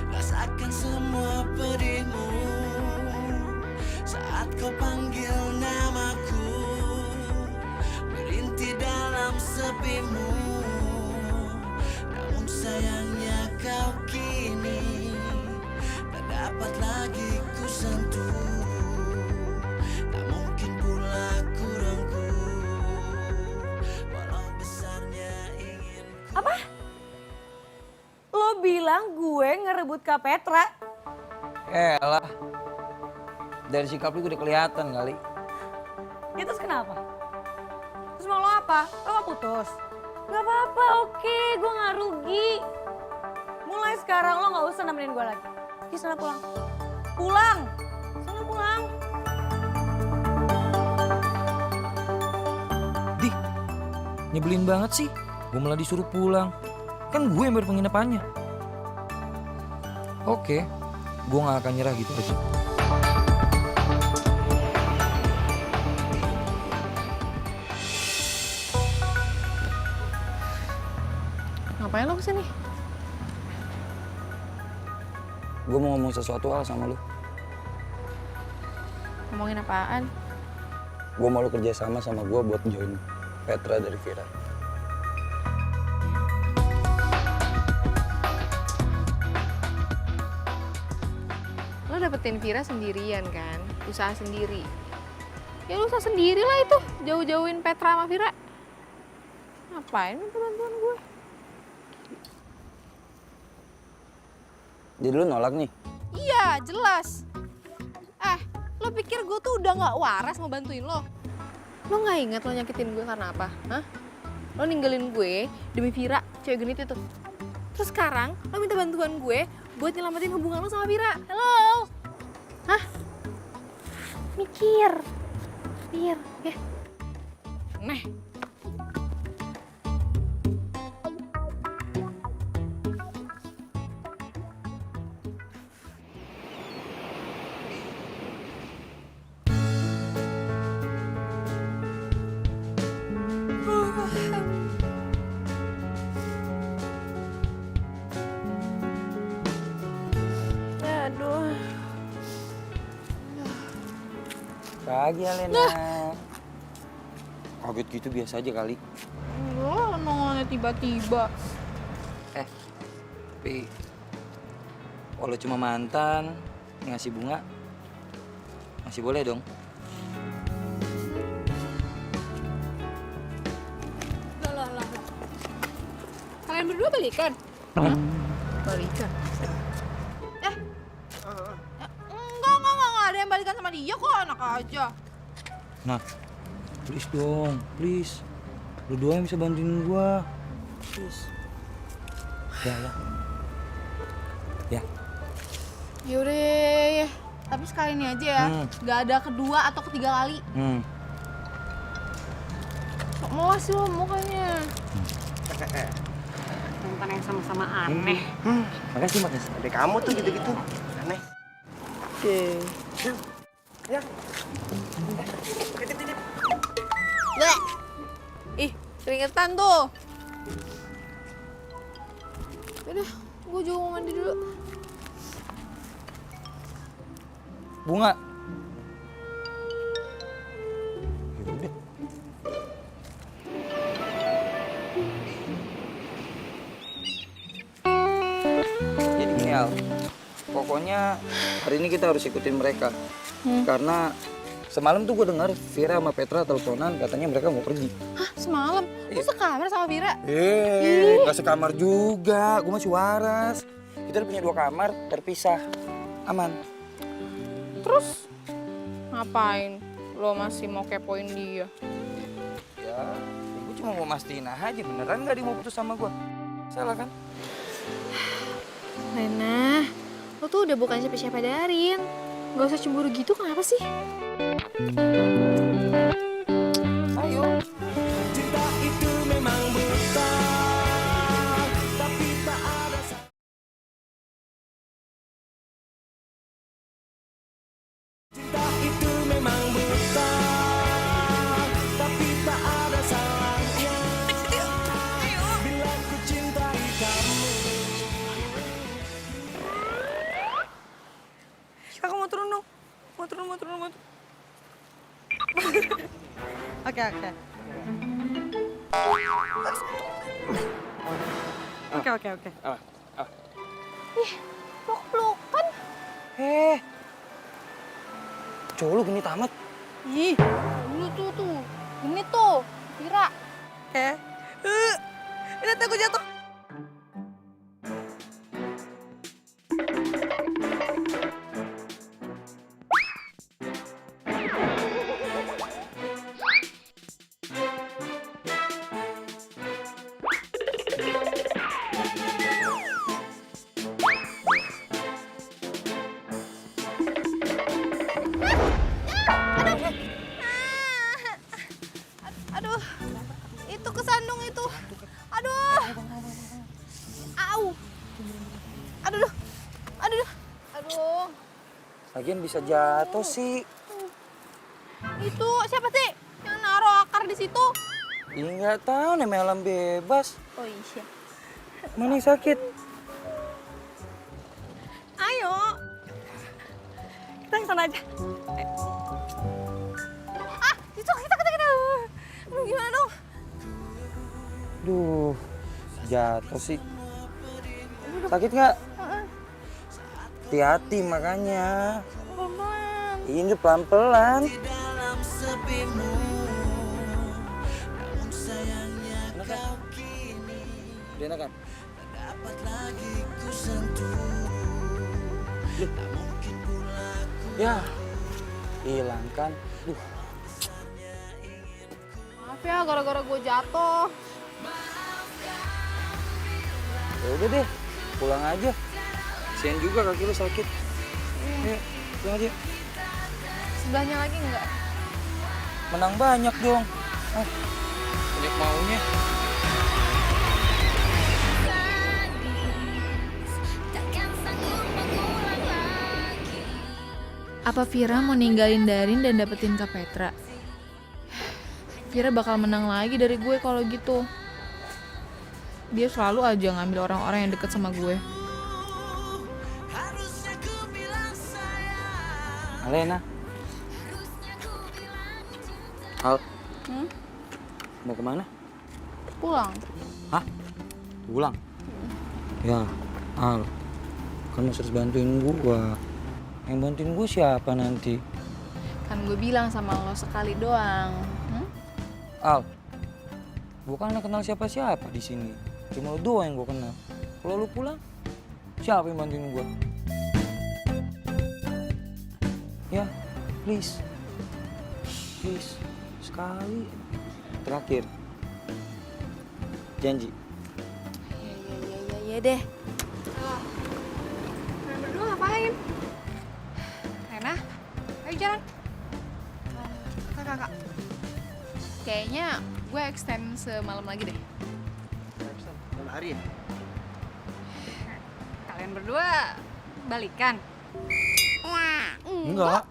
Rasakan semua pedihmu saat kau panggil namaku, merintih dalam sepimu. Namun sayangnya kau kini tak dapat lagi ku sentuh. Tak mungkin pula ku rangkul, walau besarnya ingin ku. Apa? Lo bilang gue ngerebut Kak Petra? Elah. Dari sikap lu udah kelihatan kali. Ya terus kenapa? Terus mau lo apa? Lo mau putus? Gak apa-apa, oke, gue gak rugi. Mulai sekarang lo gak usah nemenin gue lagi. Oke, sana pulang. Pulang! Sana pulang. Dih, nyebelin banget sih. Gue malah disuruh pulang. Kan gue yang bayar penginapannya. Oke, gue gak akan nyerah gitu aja. Ngapain lo kesini? Gue mau ngomong sesuatu hal sama lu. Ngomongin apaan? Gue mau lu kerja sama gue buat join Petra dari Vira. Lo dapetin Vira sendirian kan? Usaha sendiri. Ya lo usaha sendiri lah itu, jauh-jauhin Petra sama Vira. Ngapain minta bantuan gue? Jadi lu nolak nih? Iya, jelas. Lo pikir gue tuh udah gak waras mau bantuin lo? Lo gak inget lo nyakitin gue karena apa? Hah? Lo ninggalin gue demi Vira, cewek genit itu. Terus sekarang lo minta bantuan gue buat nyelamatin hubungan lo sama Vira. Hello? Hah? Mikir. Ya. Neh. Aduh. Pagi Alena. Kaget gitu biasa aja kali. Lo nongolnya tiba-tiba. Tapi kalau cuma mantan ngasih bunga masih boleh dong. Lah. Kalian berdua balikan? Balikan? Enggak ada yang balikan sama dia kok, enak aja. Nah, please dong, please. Lu doang yang bisa bantuin gua. Please. Ya. Yaudah, ya. Tapi sekali ini aja ya, nggak ada kedua atau ketiga kali. Sok melas sih lo mukanya. Mantan yang sama-sama aneh. Makasih. Adek kamu tuh gitu-gitu. Aneh. Ya. Bleh. Ih, keringetan tuh. Udah, gue juga mau mandi dulu. Bunga. Ya udah. Jadi gini Al, pokoknya hari ini kita harus ikutin mereka. Karena semalam tuh gue dengar Vira sama Petra teleponan katanya mereka mau pergi. Hah, semalam? Lu sekamar sama Vira? Gak sekamar juga, gue masih waras. Kita udah punya 2 kamar terpisah, aman. Terus ngapain? Lo masih mau kepoin dia? Ya, gue cuma mau mastiin aja beneran gak dia mau putus sama gue. Salah kan? Lena, lo tuh udah bukan siapa-siapa Darin. Gak usah cemburu gitu, kenapa sih? Ayo. Cinta itu memang buta, tapi tak ada Cinta itu memang buta, tapi tak ada salahnya bila ku cintai kamu. Kakak mau turun dong. Mau turun. Oke. Oke. Lo pelukan? Cowok lu gini tamat. Ih, lu tuh. Ini tuh, Vira. Lihat aku jatuh. Aduh, itu kesandung itu. Aduh. Au. Aduh. Lagian bisa jatuh sih. Itu siapa sih yang naruh akar di situ? Ih, nggak tahu namanya alam bebas. Oh iya. Mana yang sakit? Ayo. Kita ke sana aja. Itu kita. Lu gimana dong? Duh, jatuh sih. Sakit nggak? Hati-hati makanya. Pelan-pelan. Ini pelan-pelan. Udah enak kan? Ya, hilang kan? Duh, Maaf ya, gara-gara gue jatuh. ya udah deh, pulang aja. Kasian juga kaki lu sakit. Ayo, pulang aja. Sebelahnya lagi enggak? Menang banyak dong. Ah, banyak maunya. Apa Vira mau ninggalin Darin dan dapetin Kak Petra? Vira bakal menang lagi dari gue kalau gitu. Dia selalu aja ngambil orang-orang yang deket sama gue. Alena. Al. Mau kemana? Pulang. Hah? Pulang? Ya, Al. Kan harus bantuin gua. Yang bantuin gua siapa nanti? Kan gue bilang sama lo sekali doang. Al, gua kan gak kenal siapa-siapa di sini. Cuma lu doang yang gua kenal. Kalau lu pulang, siapa yang bantuin gua? Ya, please. Please. Sekali. Terakhir. Janji. Iya deh. Kalian berdua ngapain? Rena, ayo jalan. Kakak. Kayaknya gue extend semalam lagi deh. Malam hari ya? Kalian berdua balikan. Enggak.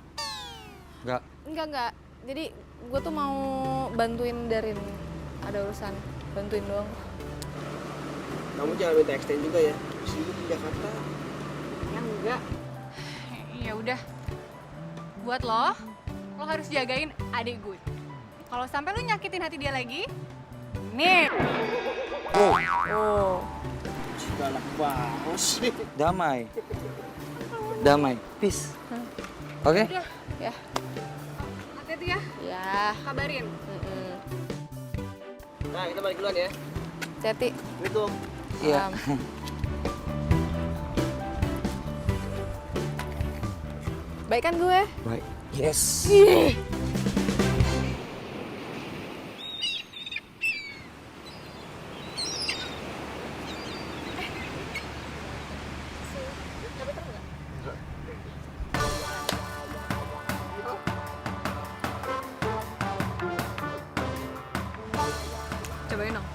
Enggak. Jadi gue tuh mau bantuin Darin. Ada urusan. Bantuin doang. Kamu jangan minta extend juga ya. Sibuk di Jakarta. Ya enggak. Ya udah. Buat lo harus jagain adik gue. Kalau sampai lo nyakitin hati dia lagi, nih. Oh. Galak banget sih. Damai. Peace. Oke? Udah, Ya. hati-hati ya. Ya. Kabarin. Nah, kita balik duluan ya. Hati-hati. Assalamualaikum. Iya. Baik kan gue? Baik. Yes. Cobain dong.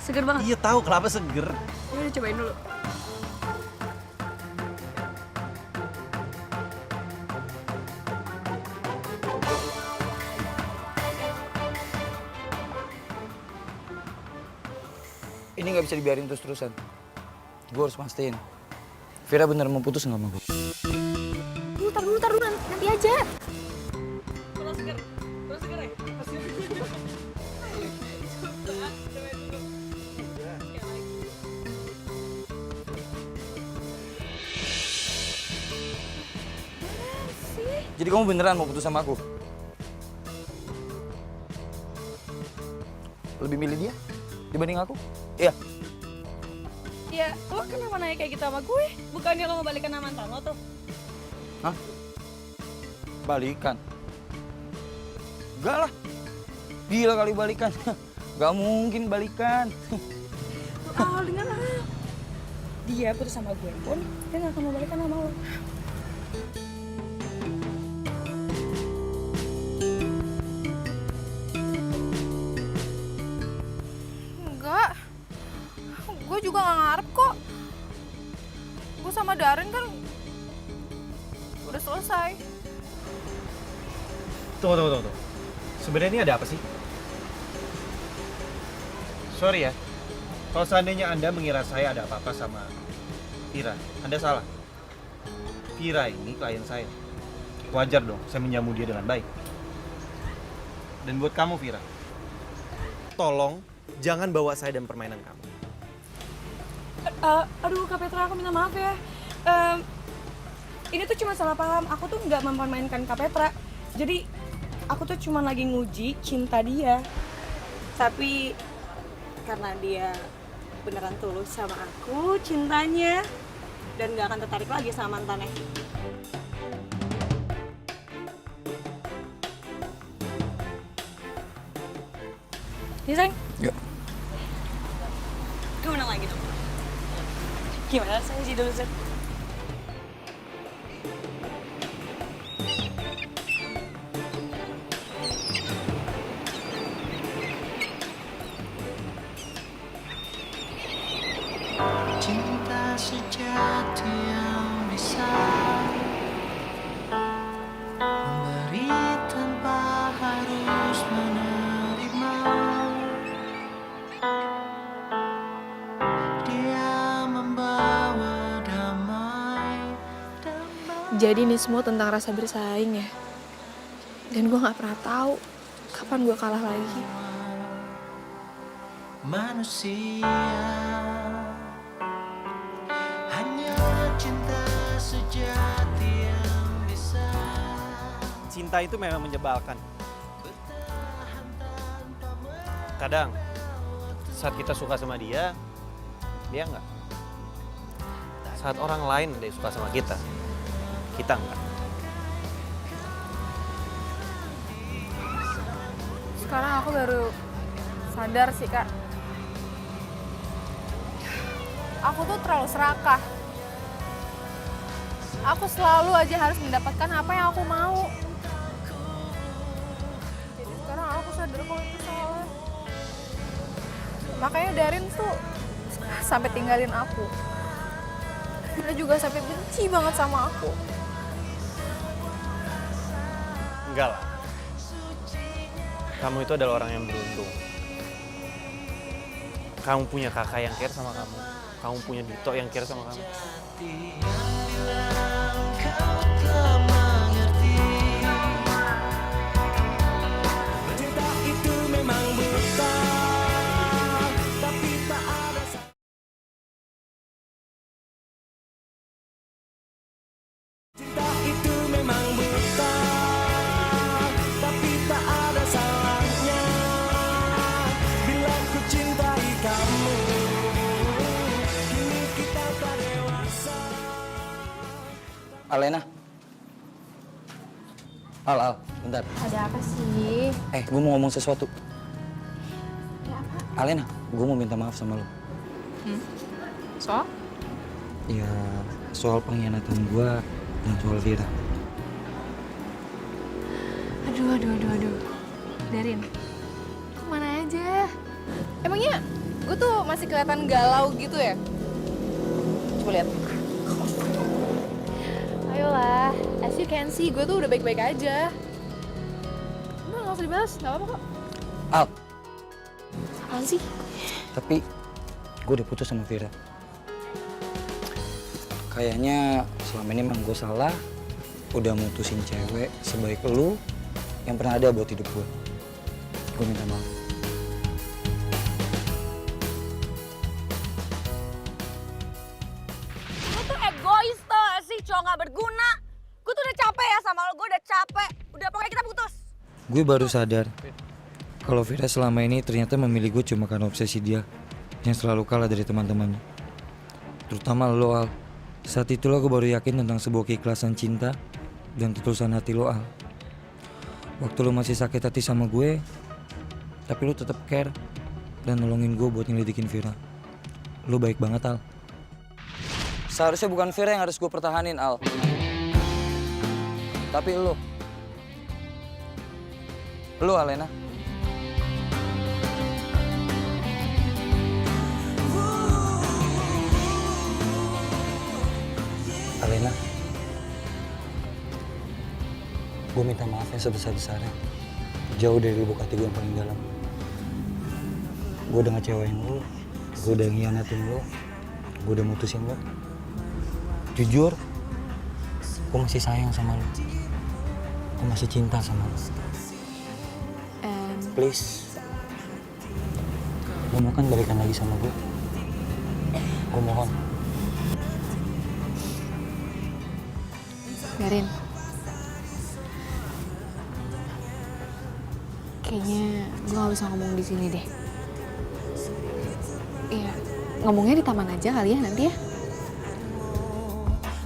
Seger banget. Iya tahu kenapa seger. Udah cobain dulu. Ini nggak bisa dibiarin terus-terusan. Gue harus pastiin. Vira bener mau putus nggak sama gue? Tar dulu, nanti aja. Jadi kamu beneran mau putus sama aku? Lebih milih dia dibanding aku? Iya. Ya, lo kenapa nanya kayak gitu sama gue? Bukannya lo mau balikan sama mantan lo tuh? Hah? Balikan? Enggak lah. Gila kali balikan. Gak mungkin balikan. Al, dengar Al. Dia putus sama gue pun, dia gak akan mau balikan sama lo. Enggak. Gue juga gak ngarep kok. Gue sama Darin kan udah selesai. Tunggu. Sebenarnya ini ada apa sih? Sorry ya, Kalau seandainya Anda mengira saya ada apa-apa sama Vira, Anda salah. Vira ini klien saya. Wajar dong saya menjamu dia dengan baik. Dan buat kamu Vira, tolong jangan bawa saya dan permainan kamu. Aduh Kak Petra, aku minta maaf ya. Ini tuh cuma salah paham, aku tuh nggak mempermainkan Kak Petra. Jadi aku tuh cuma lagi nguji cinta dia. Tapi karena dia beneran tulus sama aku cintanya dan nggak akan tertarik lagi sama mantannya. Ini sayang? Yuk. Gue menang lagi dong. Gimana saya sih dulu, Zed? Cinta sejati yang bisa memberi tanpa harus menerima. Dia membawa damai. Jadi ini semua tentang rasa bersaing ya. Dan gue gak pernah tahu kapan gue kalah lagi. Manusia hanya cinta sejati yang bisa. Cinta itu memang menyebalkan. Kadang saat kita suka sama dia enggak. Saat orang lain dia suka sama kita enggak. Sekarang aku baru sadar sih Kak. Aku tuh terlalu serakah. Aku selalu aja harus mendapatkan apa yang aku mau. Jadi sekarang aku sadar kalau itu salah. Makanya Darin tuh sampai tinggalin aku. Dia juga sampai benci banget sama aku. Enggak lah. Kamu itu adalah orang yang beruntung. Kamu punya kakak yang care sama kamu. Kamu punya Dito yang care sama kamu. Cinta itu memang buta, tapi tak ada. Cinta itu memang buta, tapi tak ada salahnya bila ku cintai kamu. Kini kita tak dewasa. Alena. Al, bentar. Ada apa sih? Gue mau ngomong sesuatu. Alena, gue mau minta maaf sama lo. Soal? Ya, soal pengkhianatan gue dan soal Vira. Aduh. Darin, kemana aja? Emangnya gue tuh masih kelihatan galau gitu ya? Coba lihat. Ayolah, as you can see, gue tuh udah baik-baik aja. Udah, gak usah dibahas, gak apa-apa kok. Al, Apaan sih? tapi gue udah putus sama Vira. Kayaknya selama ini emang gue salah. Udah mutusin cewek sebaik lu yang pernah ada buat hidup gue. Gue minta maaf. Lu tuh egois tau gak sih, cowok gak berguna. Gue tuh udah capek ya sama lo, gue udah capek. Udah pokoknya kita putus. Gue baru sadar kalau Vira selama ini ternyata memilih gue cuma karena obsesi dia yang selalu kalah dari teman-temannya. Terutama lo, Al. Saat itulah gue baru yakin tentang sebuah keikhlasan cinta dan ketulusan hati lo, Al. Waktu lo masih sakit hati sama gue, tapi lo tetap care dan nolongin gue buat nyelidikin Vira. Lo baik banget, Al. Seharusnya bukan Vira yang harus gue pertahanin, Al. Tapi lo. Lo, Alena. Alena, gue minta maaf ya sebesar-besarnya. Jauh dari lubuk hati gue yang paling dalam. Gue udah ngecewain lu, Gue udah ngianatin lo, gue udah mutusin lo. Jujur, gue masih sayang sama lo. Gue masih cinta sama lo. Please, lo mau kan balikan lagi sama gue? Gue mohon. Darin, kayaknya gue gak bisa ngomong di sini deh. Iya, ngomongnya di taman aja kali ya nanti ya.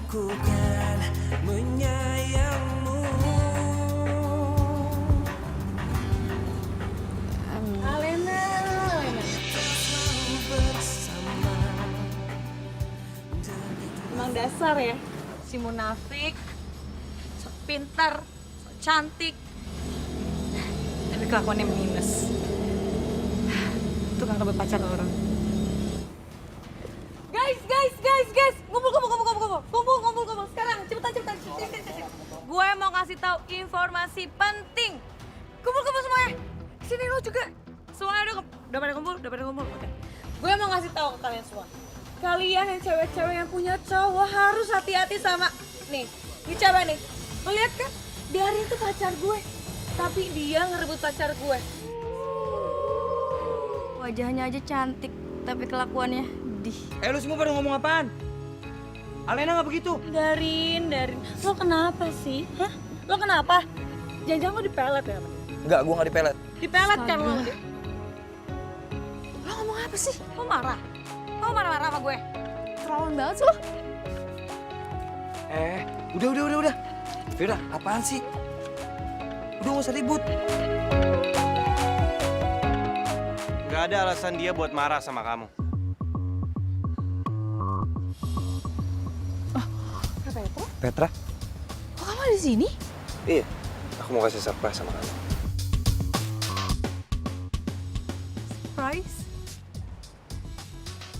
Ku kan menyayangmu. Alena. Emang dasar ya, si munafik, sok pintar, sok cantik, tapi kelakuannya minus. Tukang rebut pacar orang. Guys, ngumpul sekarang, cepetan. Gue mau kasih tahu informasi penting. Kumpul semuanya. Sini lo juga. Semuanya udah pada kumpul. Oke. Gue mau ngasih tahu ke kalian semua. Kalian yang cewek-cewek yang punya cowok harus hati-hati sama nih cewek nih. Lo lihat kan? Dia itu pacar gue, tapi dia ngerebut pacar gue. Wajahnya aja cantik, tapi kelakuannya dih. Lu semua pada ngomong apaan? Alena nggak begitu? Darin, lo kenapa sih? Hah? Lo kenapa? Jangan-jangan lo dipelet ya? Enggak, gue nggak dipelet. Dipelet kan lo? Lo ngomong apa sih? Lo marah? Lo marah-marah sama gue? Terlaluan banget sih lo. Udah. Vira, apaan sih? Udah nggak usah ribut. Gak ada alasan dia buat marah sama kamu. Petra? Kok kamu ada di sini? Iya, aku mau kasih surprise sama kamu. Surprise?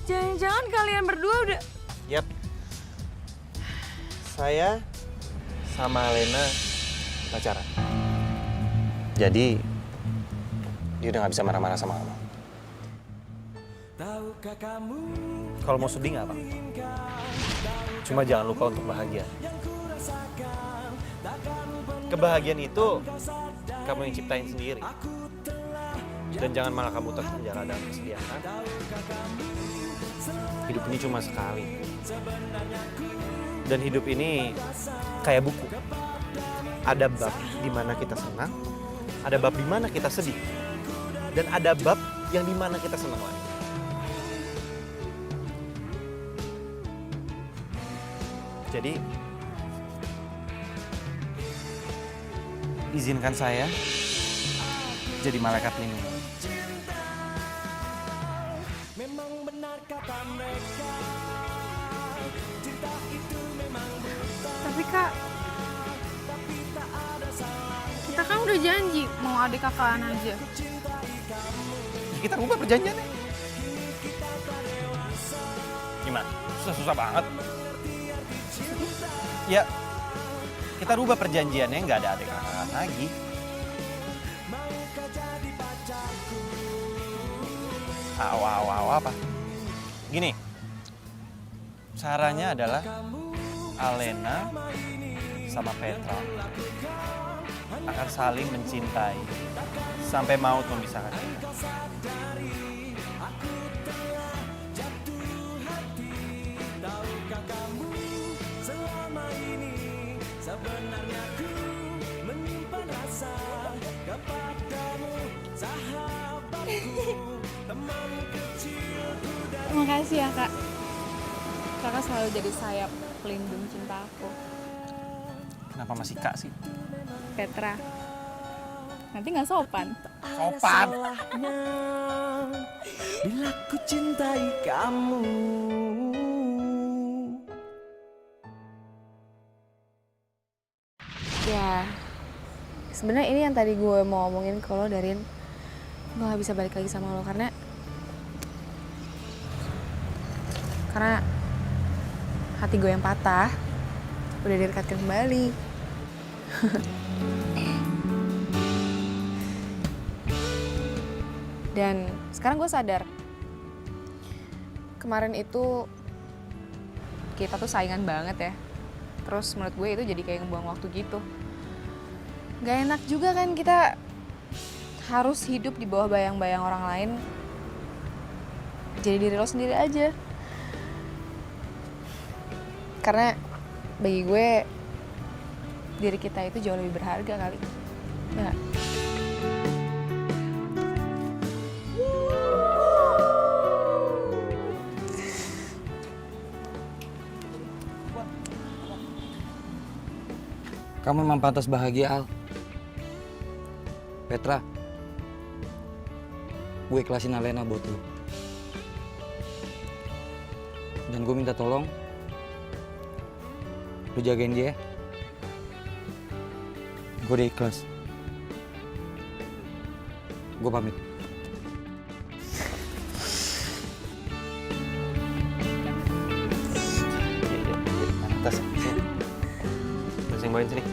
Jangan-jangan kalian berdua udah... Yap. Saya sama Alena pacaran. Jadi, dia udah gak bisa marah-marah sama kamu. Kalau mau sedih gak apa-apa. Cuma jangan lupa untuk bahagia. Kebahagiaan itu kamu yang ciptain sendiri. Dan jangan malah kamu terpenjara dalam kesedihan. Hidup ini cuma sekali. Dan hidup ini kayak buku. Ada bab di mana kita senang, ada bab di mana kita sedih, dan ada bab yang di mana kita senang lagi. Jadi, izinkan saya jadi malaikat pelindung. Tapi Kak, kita kan udah janji mau adik kakak aja. Ya, kita rubah perjanjiannya. Gimana? Susah-susah banget. Ya, kita rubah perjanjiannya, nggak ada adik kakak lagi. Apa? Gini, caranya adalah Alena sama Petra akan saling mencintai sampai maut memisahkan kita. Terima kasih ya Kak. Kakak selalu jadi sayap pelindung cinta aku. Kenapa masih Kak sih? Petra. Nanti nggak sopan. Sopan. Bila ku cintai kamu. Ya, sebenarnya ini yang tadi gue mau ngomongin ke lo, Darin. Gue gak bisa balik lagi sama lo karena hati gue yang patah udah direkatkan kembali. Dan sekarang gue sadar kemarin itu kita tuh saingan banget ya. Terus menurut gue itu jadi kayak ngebuang waktu gitu. Gak enak juga kan kita harus hidup di bawah bayang-bayang orang lain. Jadi diri lo sendiri aja. Karena bagi gue diri kita itu jauh lebih berharga kali. Ya nggak? Kamu memang pantas bahagia, Al. Petra, gue ikhlasin Alena buat lu. Dan gue minta tolong, lu jagain dia. Gue udah ikhlas. Gue pamit. Tas. Terus yang bawain sini.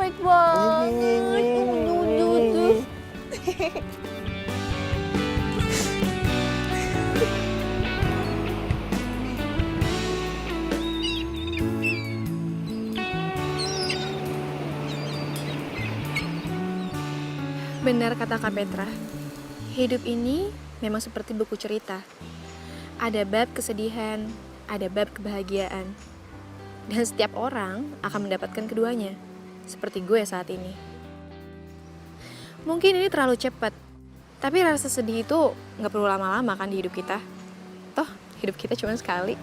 Baik banget. Duh. Benar kata Kak Petra, hidup ini memang seperti buku cerita. Ada bab kesedihan, ada bab kebahagiaan. Dan setiap orang akan mendapatkan keduanya, seperti gue saat ini. Mungkin ini terlalu cepat, tapi rasa sedih itu nggak perlu lama-lama kan di hidup kita. Toh, hidup kita cuma sekali.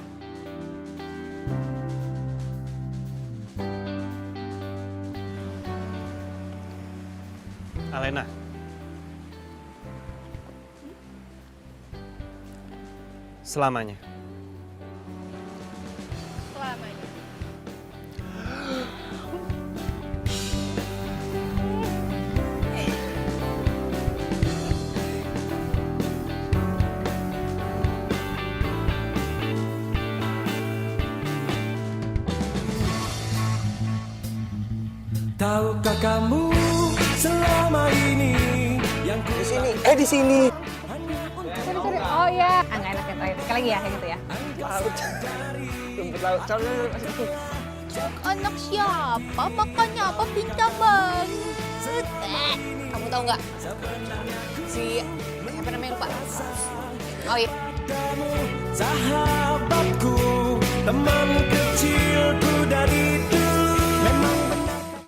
Alena. Selamanya. Selamanya. Tahukah kamu selama ini yang ku Di sini. Sorry. Oh iya. Nggak enak ya terakhir. Sekali lagi ya kayak gitu ya. Rumput laut. Anak siapa? Makannya apa pintar banget. Kamu tahu nggak? Si siapa namanya lupa? Oh iya. sahabatku.